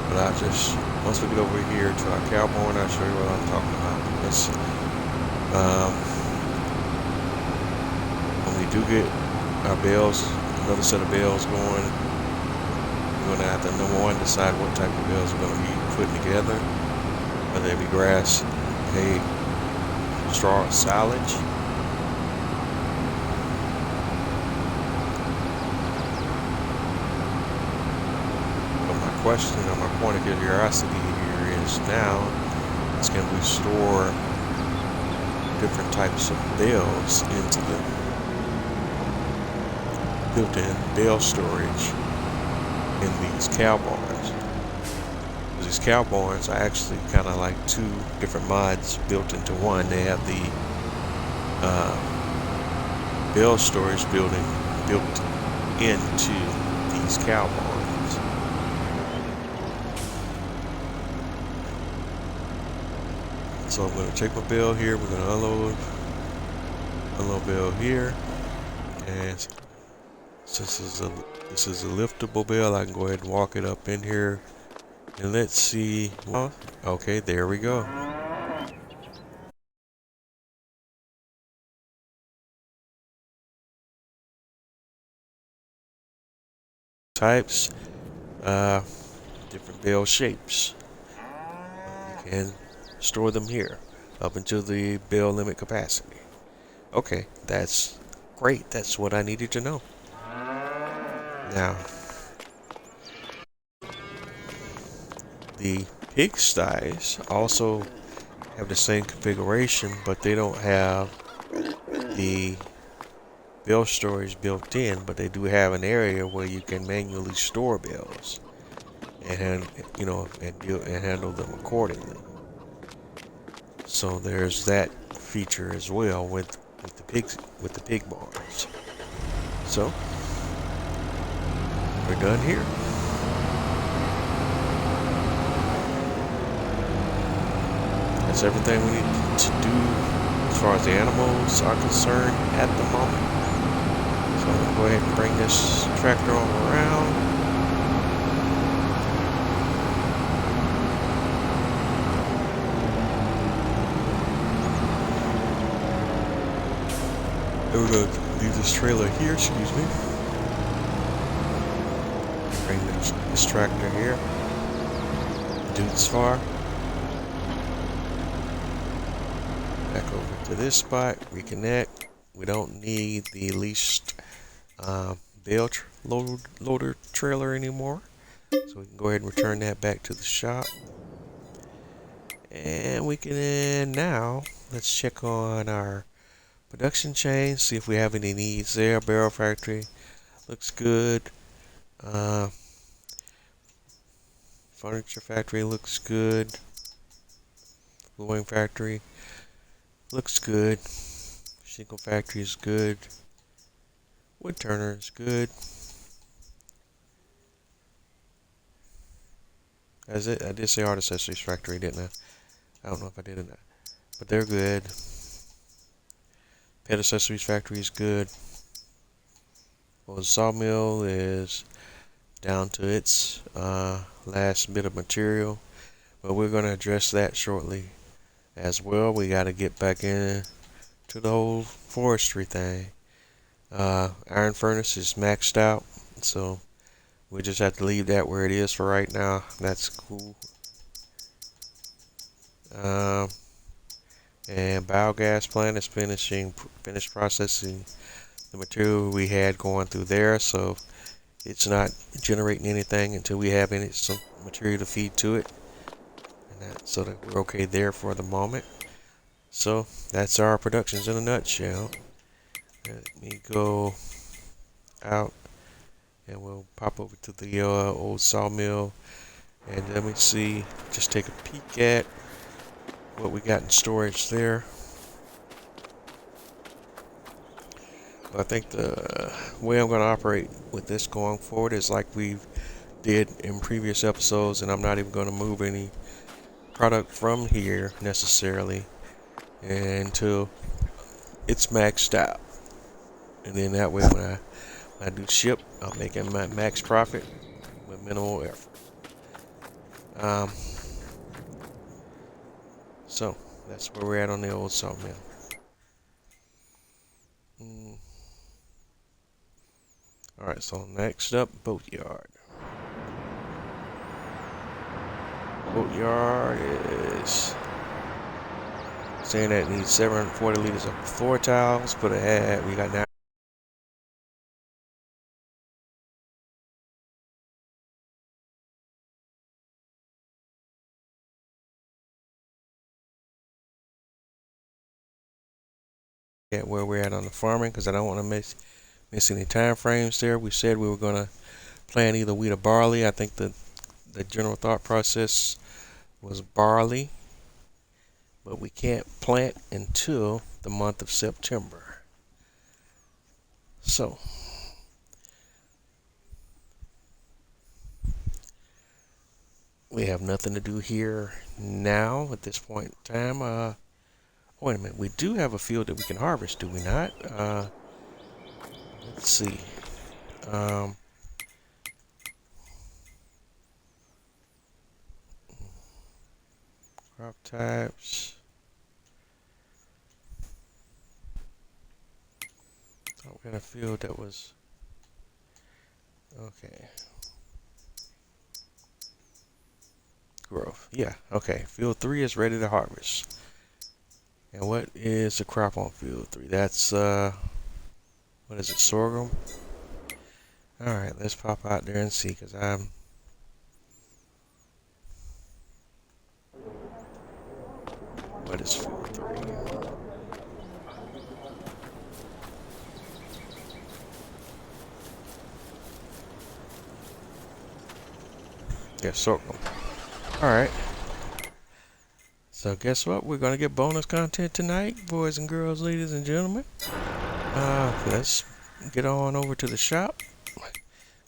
But once we get over here to our cowboy, I'll show you what I'm talking about. When we do get our bells, another set of bells going, we're going to have to, number one, decide what type of bells we're going to be putting together, whether it be grass, hay, straw, or silage. But my question or my point of curiosity here is now, can we store different types of bells into the built-in bell storage in these cow barns. These cow barns are actually kind of like two different mods built into one. They have the bell storage building built into these cow barns. So I'm going to take my bell here. We're going to unload bell here, and since this is a liftable bell, I can go ahead and walk it up in here, and let's see. Okay, there we go. Types, different bell shapes. You can store them here up until the bell limit capacity. Okay, that's great. That's what I needed to know. Now, the pigsties also have the same configuration, but they don't have the bell storage built in, but they do have an area where you can manually store bells and handle them accordingly. So there's that feature as well with the pig barns. So we're done here. That's everything we need to do as far as the animals are concerned at the moment. So I'm gonna go ahead and bring this tractor on around. We're gonna leave this trailer here, excuse me. Bring this tractor here. Do this far. Back over to this spot, reconnect. We don't need the leased loader trailer anymore. So we can go ahead and return that back to the shop. And we can now, let's check on our production chain, see if we have any needs there. Barrel factory looks good. Furniture factory looks good. Flooring factory looks good. Shingle factory is good. Wood turner is good. That's it. I did say art accessories factory, didn't I? I don't know if I did or not. But they're good. Pet accessories factory is good. Well, the sawmill is down to its last bit of material. But we're going to address that shortly as well. We got to get back in to the whole forestry thing. Iron furnace is maxed out, so we just have to leave that where it is for right now. That's cool. And biogas plant is finished processing the material we had going through there, so it's not generating anything until we have some material to feed to it, and so that we're okay there for the moment. So that's our productions in a nutshell. Let me go out and we'll pop over to the old sawmill and let me see, just take a peek at what we got in storage there. But I think the way I'm going to operate with this going forward is like we did in previous episodes, and I'm not even going to move any product from here necessarily until it's maxed out. And then that way when I do ship, I'm making my max profit with minimal effort. So that's where we're at on the old sawmill. Alright, so next up, boatyard. Boatyard is saying that it needs 740 liters of floor tiles, but we got now. At where we're at on the farming, because I don't want to miss any time frames there. We said we were going to plant either wheat or barley. I think the general thought process was barley, but we can't plant until the month of September. So we have nothing to do here now at this point in time. Wait a minute, we do have a field that we can harvest, do we not? Let's see. Crop types. Thought we had a field that was okay. Growth. Yeah, okay. Field 3 is ready to harvest. And what is the crop on field 3? That's what is it, sorghum? Alright, let's pop out there and see, because what is field 3? Yeah, sorghum. Alright. So guess what? We're gonna get bonus content tonight, boys and girls, ladies and gentlemen. Let's get on over to the shop.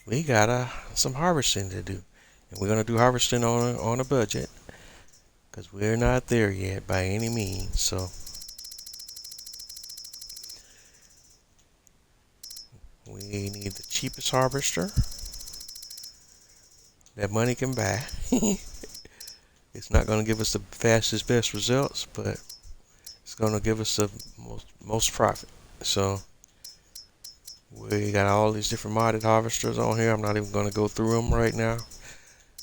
We got some harvesting to do, and we're gonna do harvesting on a budget, because we're not there yet by any means. So we need the cheapest harvester that money can buy. It's not going to give us the fastest, best results, but it's going to give us the most profit. So We got all these different modded harvesters on here. I'm not even going to go through them right now.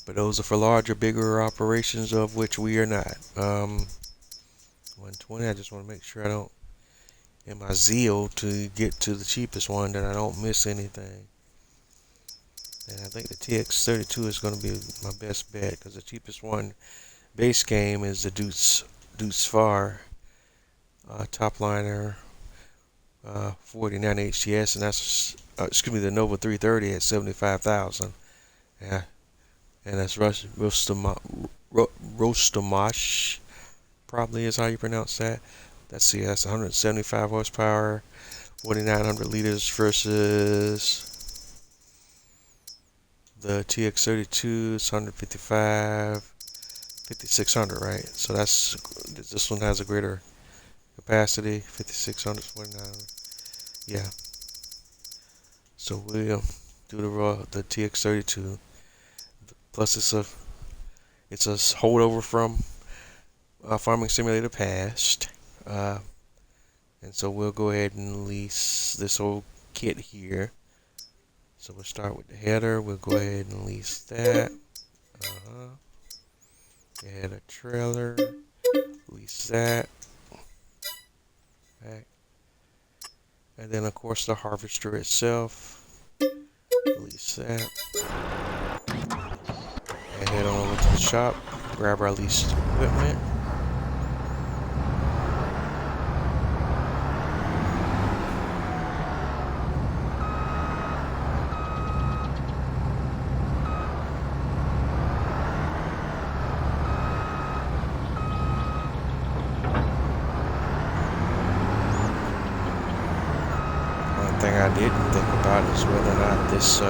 But those are for larger, bigger operations, of which we are not. 120, I just want to make sure I don't, in my zeal to get to the cheapest one, that I don't miss anything. And I think the TX32 is going to be my best bet, because the cheapest one base game is the Deuce Far top liner 49 HTS, and that's excuse me, the Nova 330 at 75,000. Yeah, and that's Rostamash, probably is how you pronounce that. That's 175 horsepower, 4,900 liters versus the TX32. It's 155, 5,600, right? So this one has a greater capacity, 5,600, 4,900. Yeah. So we'll do the TX32. Plus it's a holdover from Farming Simulator Past, and so we'll go ahead and lease this whole kit here. So we'll start with the header. We'll go ahead and lease that. Add a trailer. Lease that. Back. And then of course the harvester itself. Lease that. And head on over to the shop. Grab our leased equipment. Thing I didn't think about is whether or not this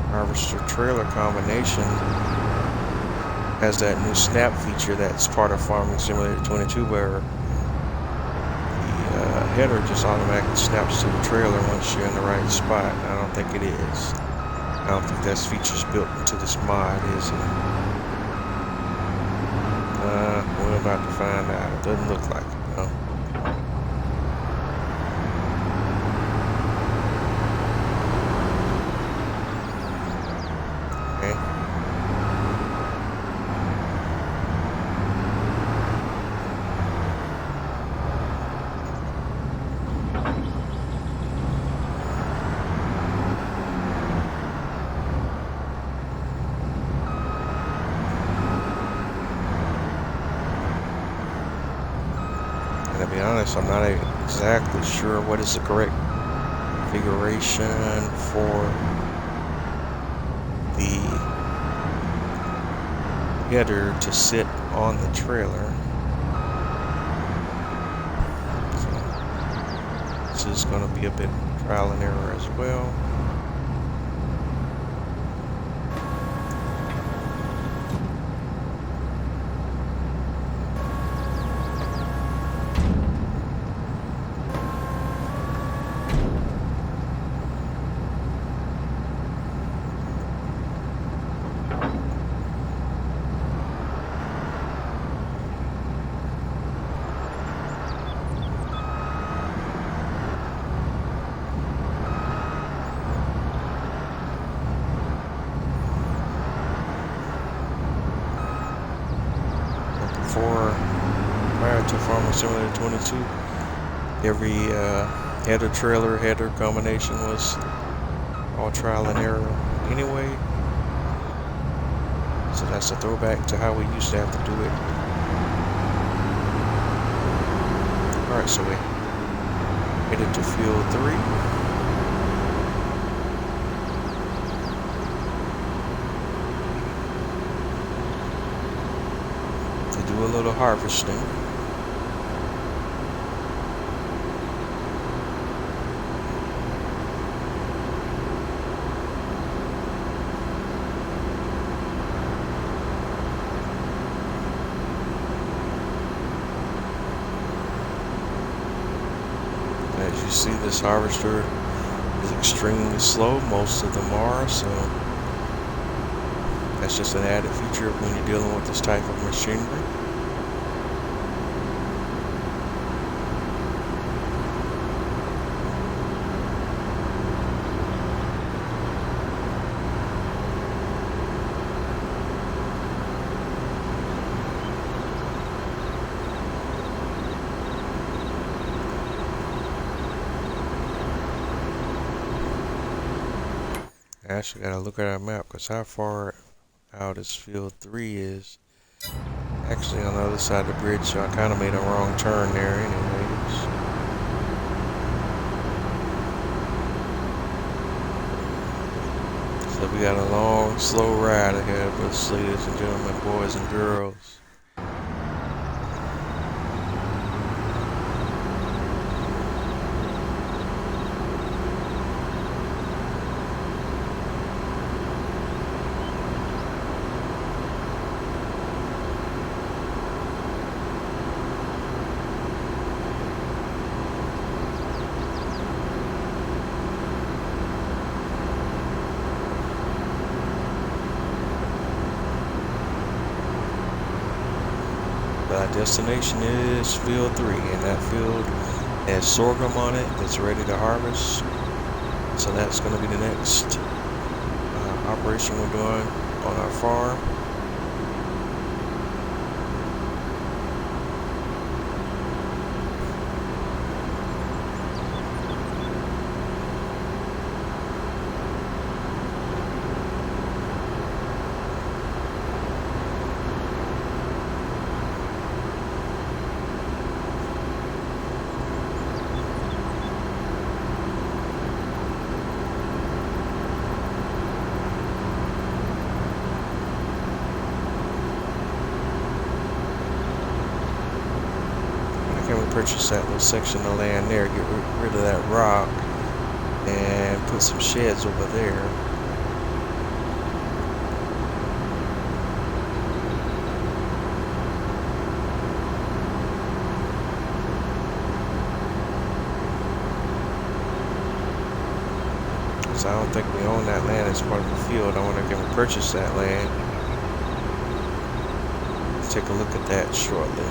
harvester trailer combination has that new snap feature that's part of Farming Simulator 22, where the header just automatically snaps to the trailer once you're in the right spot. I don't think it is. I don't think that's features built into this mod, is it? We're about to find out. It doesn't look like it, no. Okay. To be honest, I'm not exactly sure what is the correct configuration for the header to sit on the trailer. So this is going to be a bit trial and error as well. Prior to Farming Simulator 22, every header combination was all trial and error anyway. So that's a throwback to how we used to have to do it. Alright, so we headed to field 3. Do a little harvesting. As you see, this harvester is extremely slow. Most of them are, so that's just an added feature when you're dealing with this type of machinery. Actually, gotta look at our map because how far out is field 3 is. Actually, on the other side of the bridge, so I kind of made a wrong turn there, anyways. So we got a long, slow ride ahead of us, ladies and gentlemen, boys and girls. Our destination is field 3, and that field has sorghum on it that's ready to harvest. So that's going to be the next operation we're doing on our farm. Can we purchase that little section of land there, get rid of that rock, and put some sheds over there. So I don't think we own that land as part of the field. I wonder if we can purchase that land. Let's take a look at that shortly.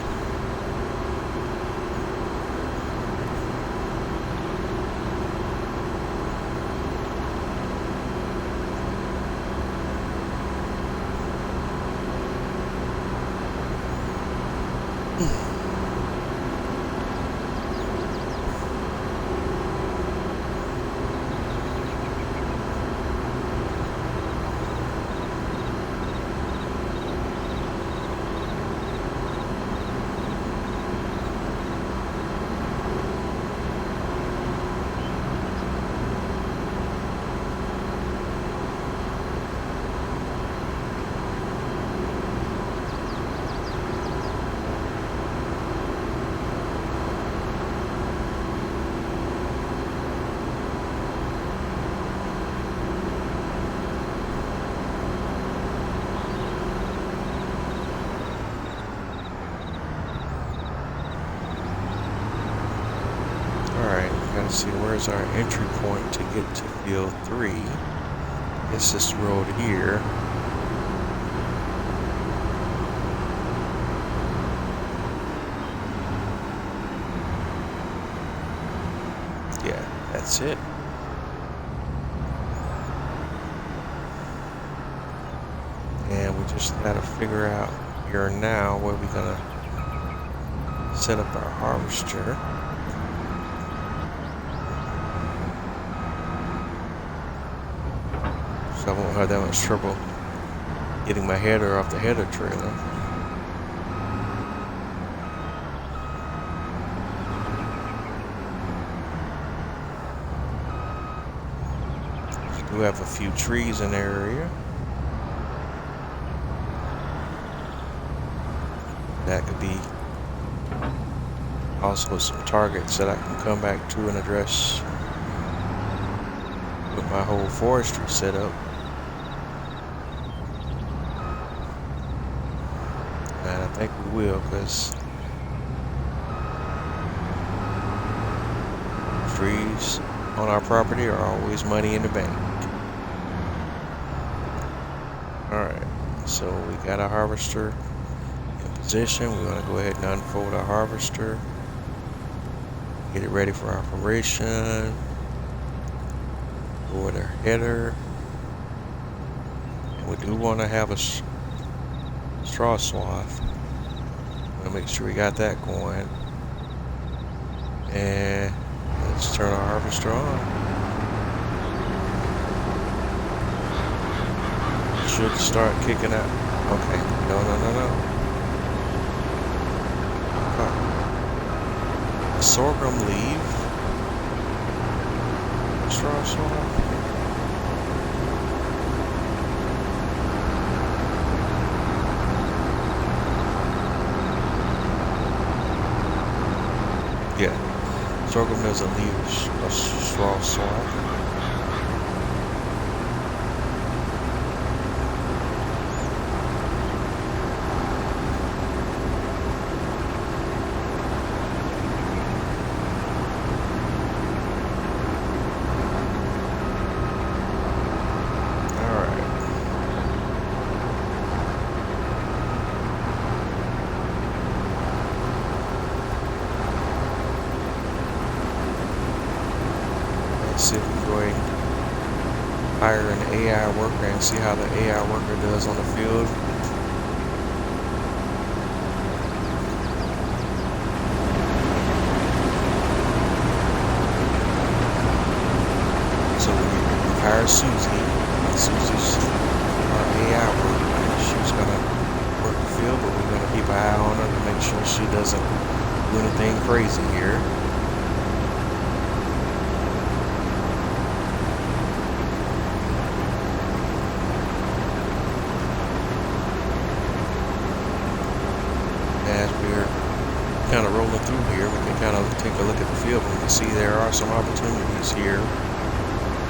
Let's see, where's our entry point to get to field 3? It's this road here. Yeah, that's it. And we just gotta figure out here now where we're gonna set up our harvester. So I won't have that much trouble getting my header off the header trailer. We do have a few trees in the area. That could be also some targets that I can come back to and address with my whole forestry setup. And I think we will, because trees on our property are always money in the bank. Alright, so we got a harvester in position. We're going to go ahead and unfold our harvester, get it ready for operation. Go with our header, and we do want to have a straw swath. We'll make sure we got that going, and let's turn our harvester on. should start kicking out. Okay, no, no, no, no. Sorghum leaf. Straw swamp. Yeah, sorghum doesn't leave a straw swamp. See if we can go ahead and hire an AI worker and see how the AI worker does on the field. So we hired Susie. And Susie's our AI worker. She's gonna work the field, but we're gonna keep an eye on her to make sure she doesn't do anything crazy here. As we're kind of rolling through here, we can kind of take a look at the field and we can see there are some opportunities here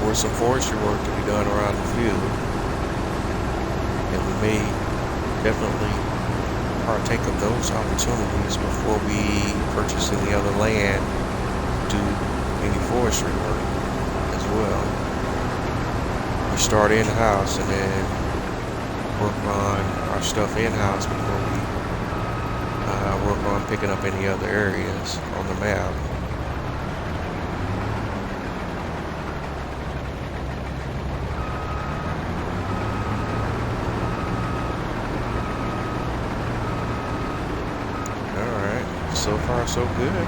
for some forestry work to be done around the field. And we may definitely partake of those opportunities before we purchase any other land to do any forestry work as well. We start in-house and then work on our stuff in-house before we work on picking up any other areas on the map. Alright, so far so good.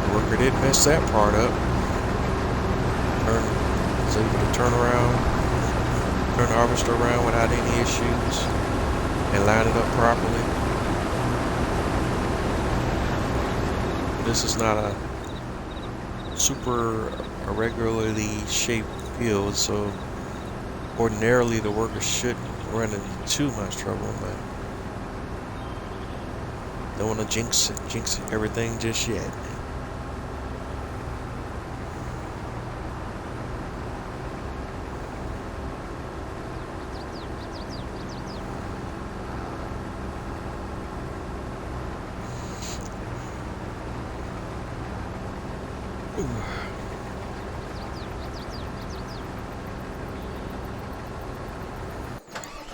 The worker did mess that part up. Was able to turn the harvester around without any issues and line it up properly. This is not a super irregularly shaped field, so ordinarily the worker shouldn't run into too much trouble, but don't want to jinx everything just yet.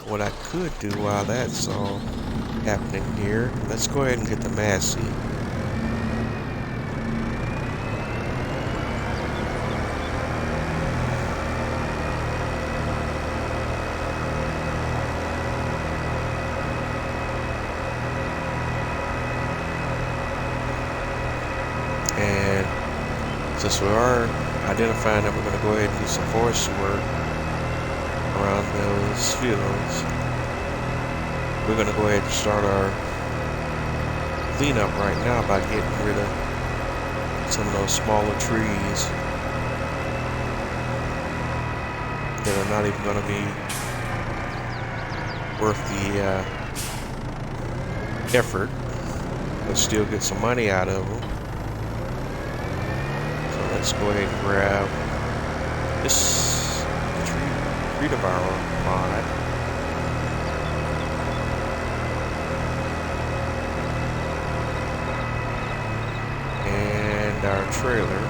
What I could do while that's all happening here, let's go ahead and get the Massey. And since we are identifying that we're going to go ahead and do some forestry work around those fields, we're going to go ahead and start our cleanup right now by getting rid of some of those smaller trees that are not even going to be worth the effort, but still get some money out of them. So let's go ahead and grab this tree devourer mod. And our trailer.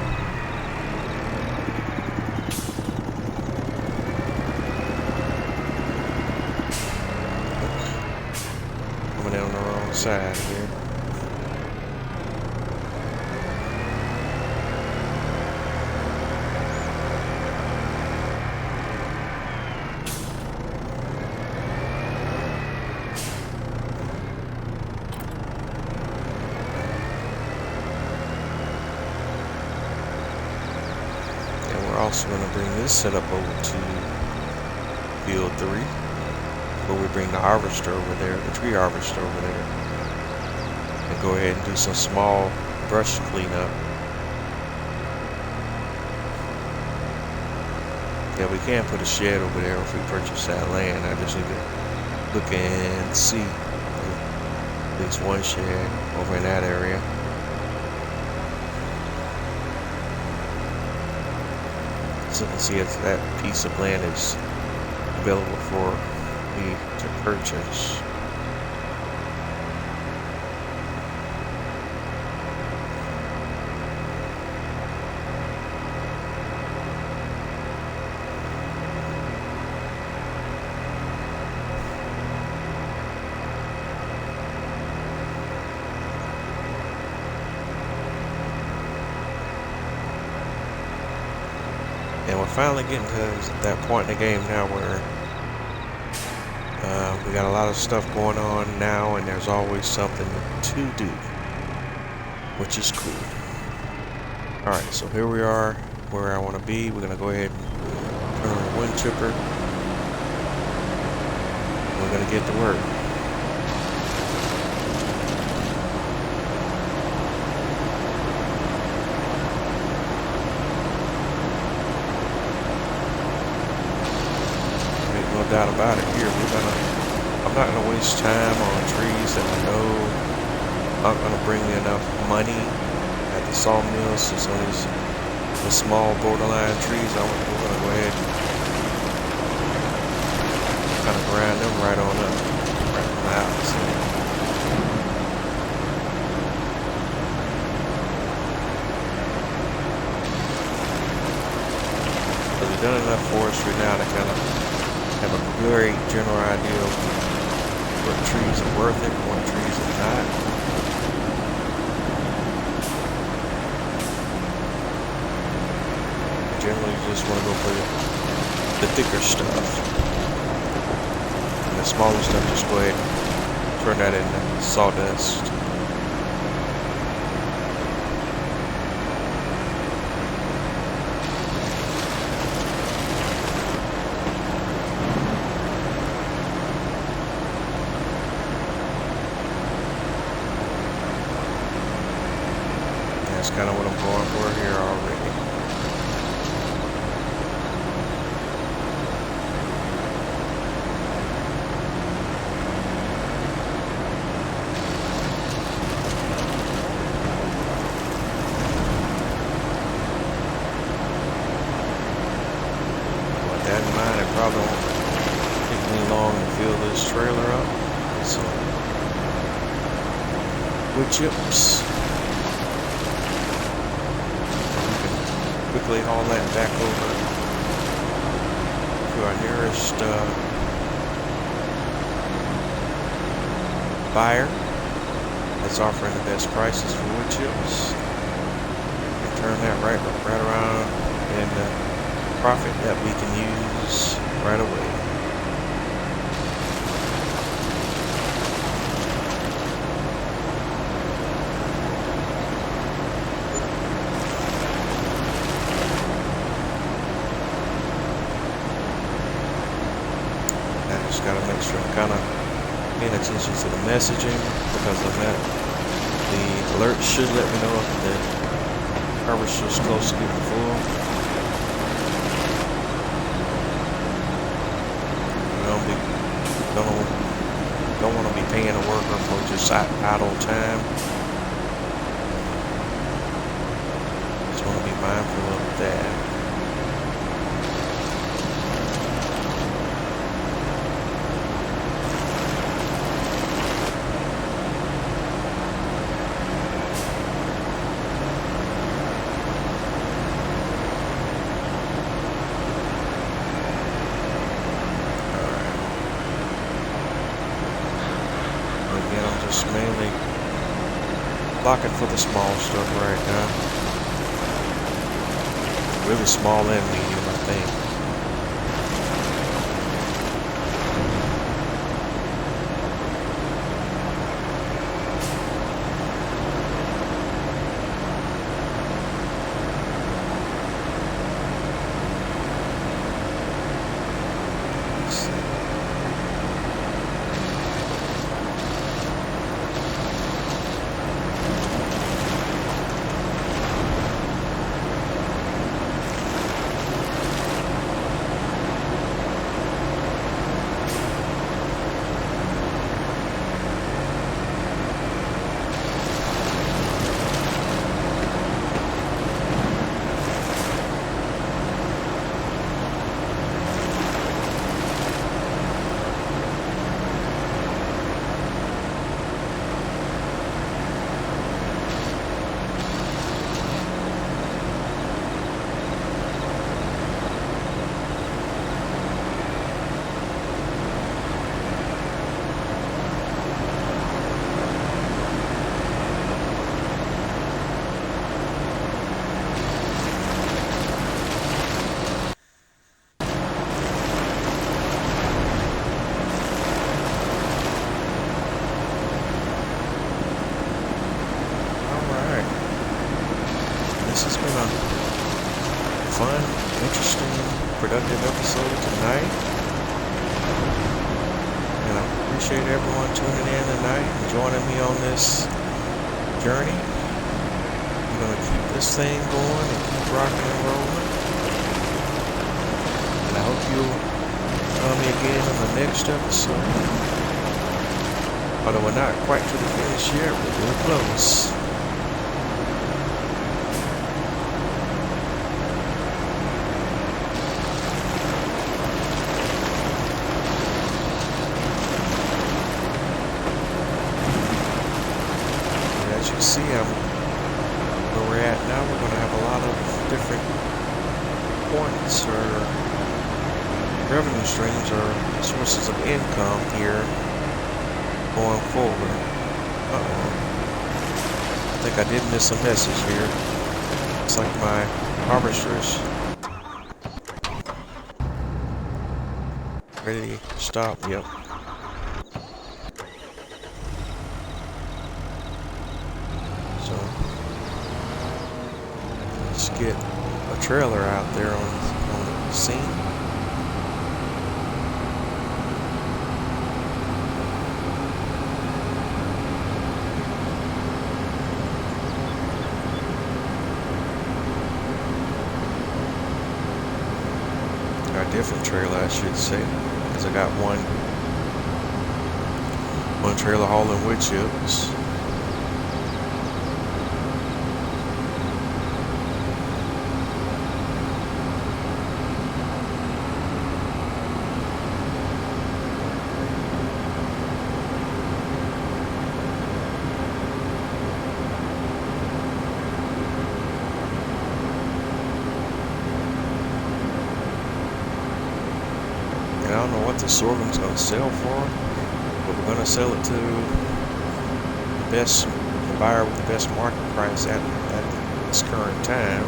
Coming in on the wrong side here. we're also going to bring this setup over to field 3, where we bring the harvester over there, the tree harvester over there, and go ahead and do some small brush cleanup. Yeah, we can put a shed over there if we purchase that land. I just need to look and see at least one shed over in that area. So you can see if that piece of land is available for me to purchase. And we're finally getting to that point in the game now where we got a lot of stuff going on now, and there's always something to do, which is cool. Alright, so here we are where I want to be. We're going to go ahead and turn on the wind chipper. We're going to get to work. No doubt about it. Here I'm not gonna waste time on trees that I know aren't gonna bring me enough money at the sawmill. So some of the small borderline trees, we're gonna go ahead and kind of grind them right on up, right on out. So we've done enough forestry now to kind of have a very general idea of what trees are worth it and what trees are not. Generally, you just want to go for the thicker stuff. And the smaller stuff, just go ahead and turn that into sawdust. That's kind of what I'm going for here already. With that in mind, it probably won't take me long to fill this trailer up. So, wood chips. Quickly haul that back over to our nearest buyer that's offering the best prices for wood chips, and turn that right around in profit that we can use right away. Just gotta make sure I'm kind of paying attention to the messaging, because of that the alert should let me know if the harvester is close to getting full. Don't want to be paying a worker for just idle time. Just want to be mindful of that. Just mainly blocking for the small stuff right now. Really small and medium, I think. fun, interesting, productive episode tonight. And I appreciate everyone tuning in tonight and joining me on this journey. I'm going to keep this thing going and keep rocking and rolling. And I hope you'll join me again on the next episode. Although we're not quite to the finish yet, but we're close. As you see, where we're at now, we're going to have a lot of different points or revenue streams or sources of income here going forward. Uh-oh. I think I did miss a message here. Looks like my harvester's ready to stop. Yep. So let's get a trailer out there on the scene. A different trailer, I should say, because I got one trailer hauling wood chips. I don't know what the sorghum's going to sell for, but we're going to sell it to the buyer with the best market price at this current time.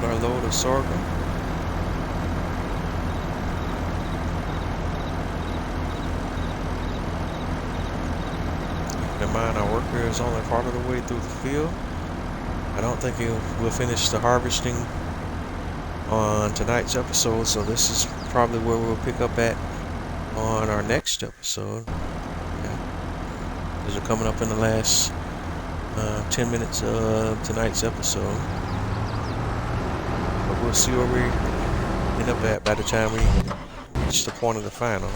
Our load of sorghum. Keeping in mind our worker is only part of the way through the field. I don't think we'll finish the harvesting on tonight's episode, so this is probably where we'll pick up at on our next episode. Yeah. These are coming up in the last 10 minutes of tonight's episode. We'll see where we end up at by the time we reach the point of the final.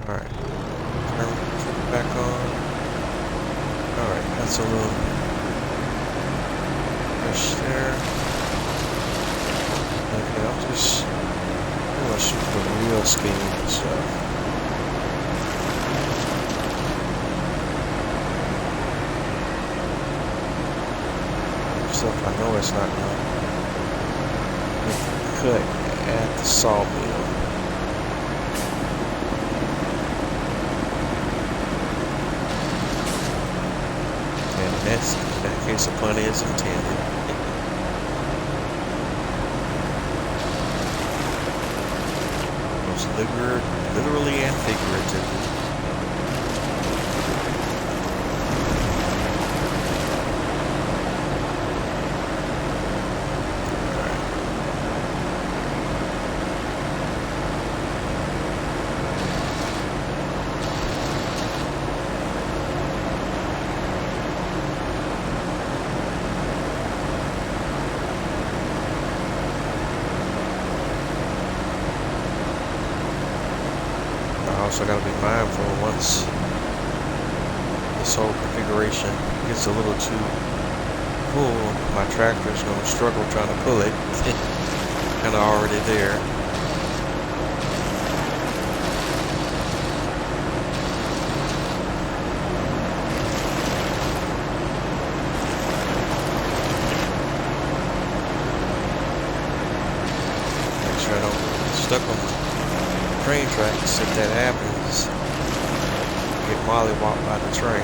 Alright. Turn it back on. Alright, that's a little push there. Okay, I'm gonna shoot for the real scheme and stuff. I know it's not going to cut at the sawmill. And in that case, the pun is intended. Most literally and figuratively. Also got to be mindful once this whole configuration gets a little too full, my tractor's going to struggle trying to pull it. Kind of already there. train tracks if that happens. Get mollywopped by the train.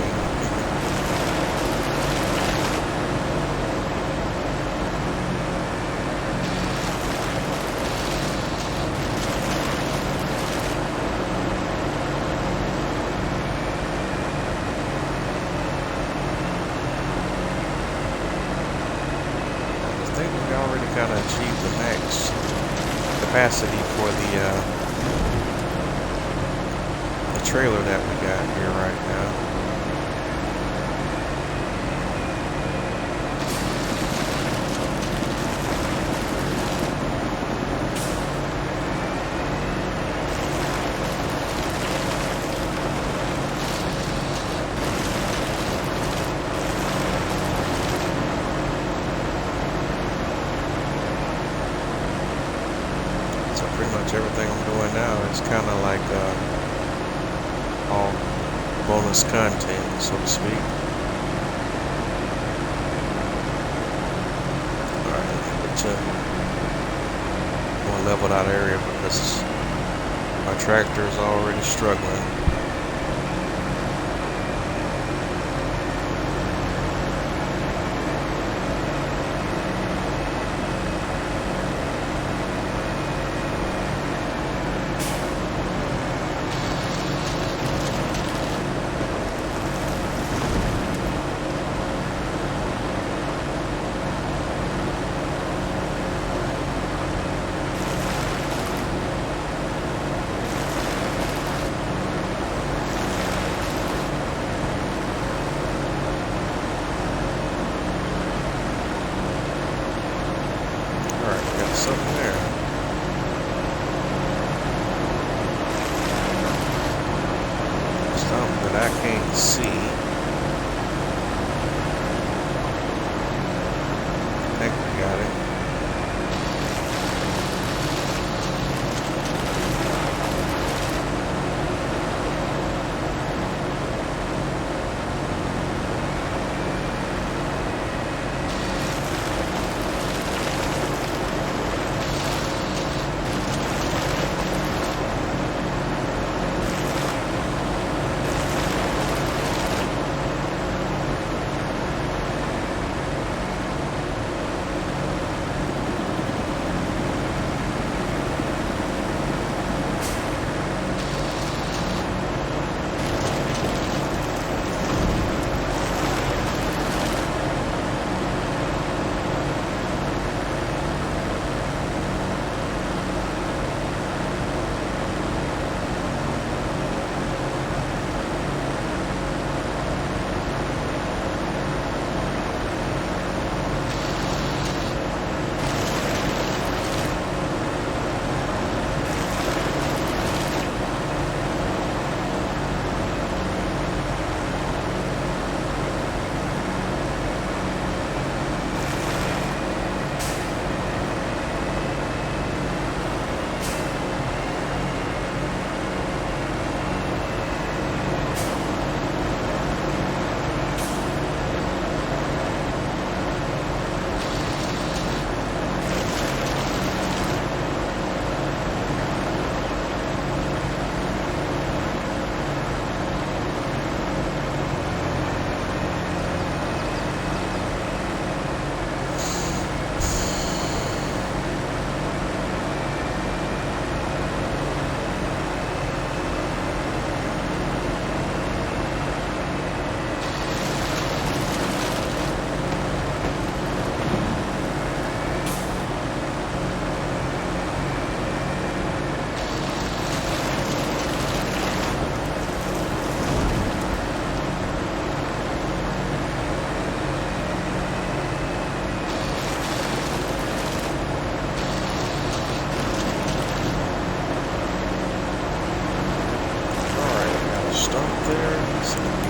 I think we already kind of achieved the max capacity for the trailer that we got here right now. So pretty much everything I'm doing now is kind of like all bonus content, so to speak. Alright, more leveled out area because my tractor is already struggling. Something there. Something that I can't see. I think we got it.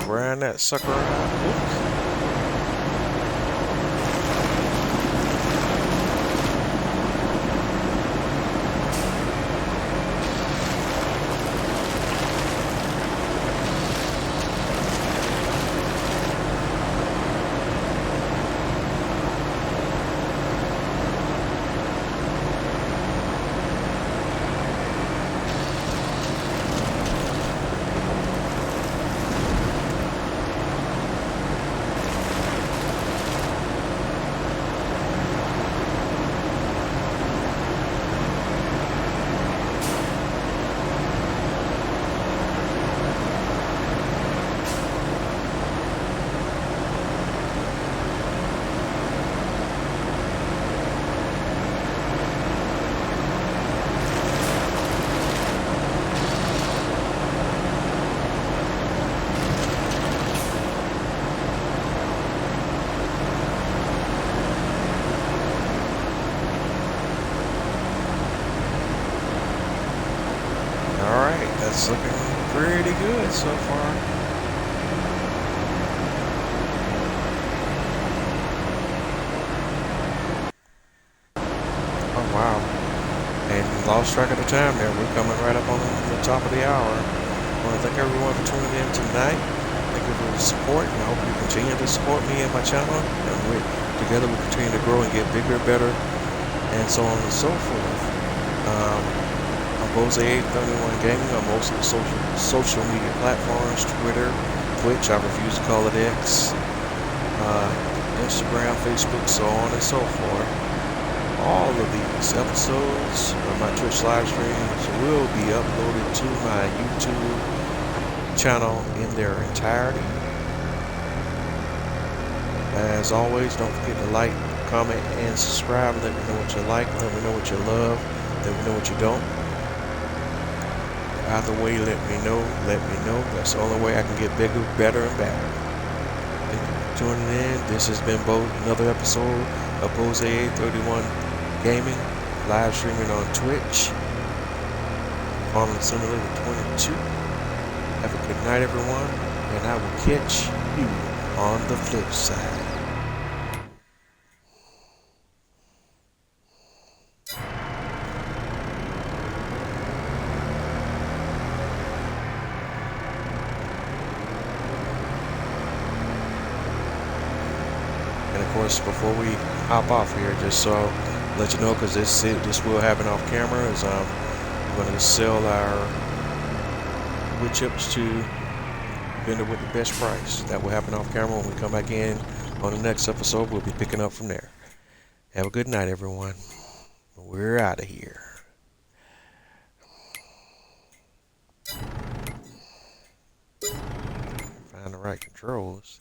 Ran that sucker out. so far. Oh wow. And lost track of the time there. We're coming right up on the top of the hour. I want to thank everyone for tuning in tonight. Thank you for the support, and I hope you continue to support me and my channel. And together we continue to grow and get bigger, better, and so on and so forth. I'm Bose831 Gaming on most of the social media platforms, Twitter, Twitch, I refuse to call it X, Instagram, Facebook, so on and so forth. All of these episodes of my Twitch live streams will be uploaded to my YouTube channel in their entirety. As always, don't forget to like, comment, and subscribe. Let me know what you like, let me know what you love, let me know what you don't. Either way, let me know. That's the only way I can get bigger, better, and better. Thank you for tuning in. This has been another episode of Bose831 Gaming, live streaming on Twitch, Farming Simulator 22. Have a good night, everyone, and I will catch you on the flip side. And of course, before we hop off here, just so I'll let you know, because this will happen off camera, is we're going to sell our wood chips to vendor with the best price. That will happen off camera. When we come back in on the next episode, we'll be picking up from there. Have a good night, everyone. We're out of here. Find the right controls.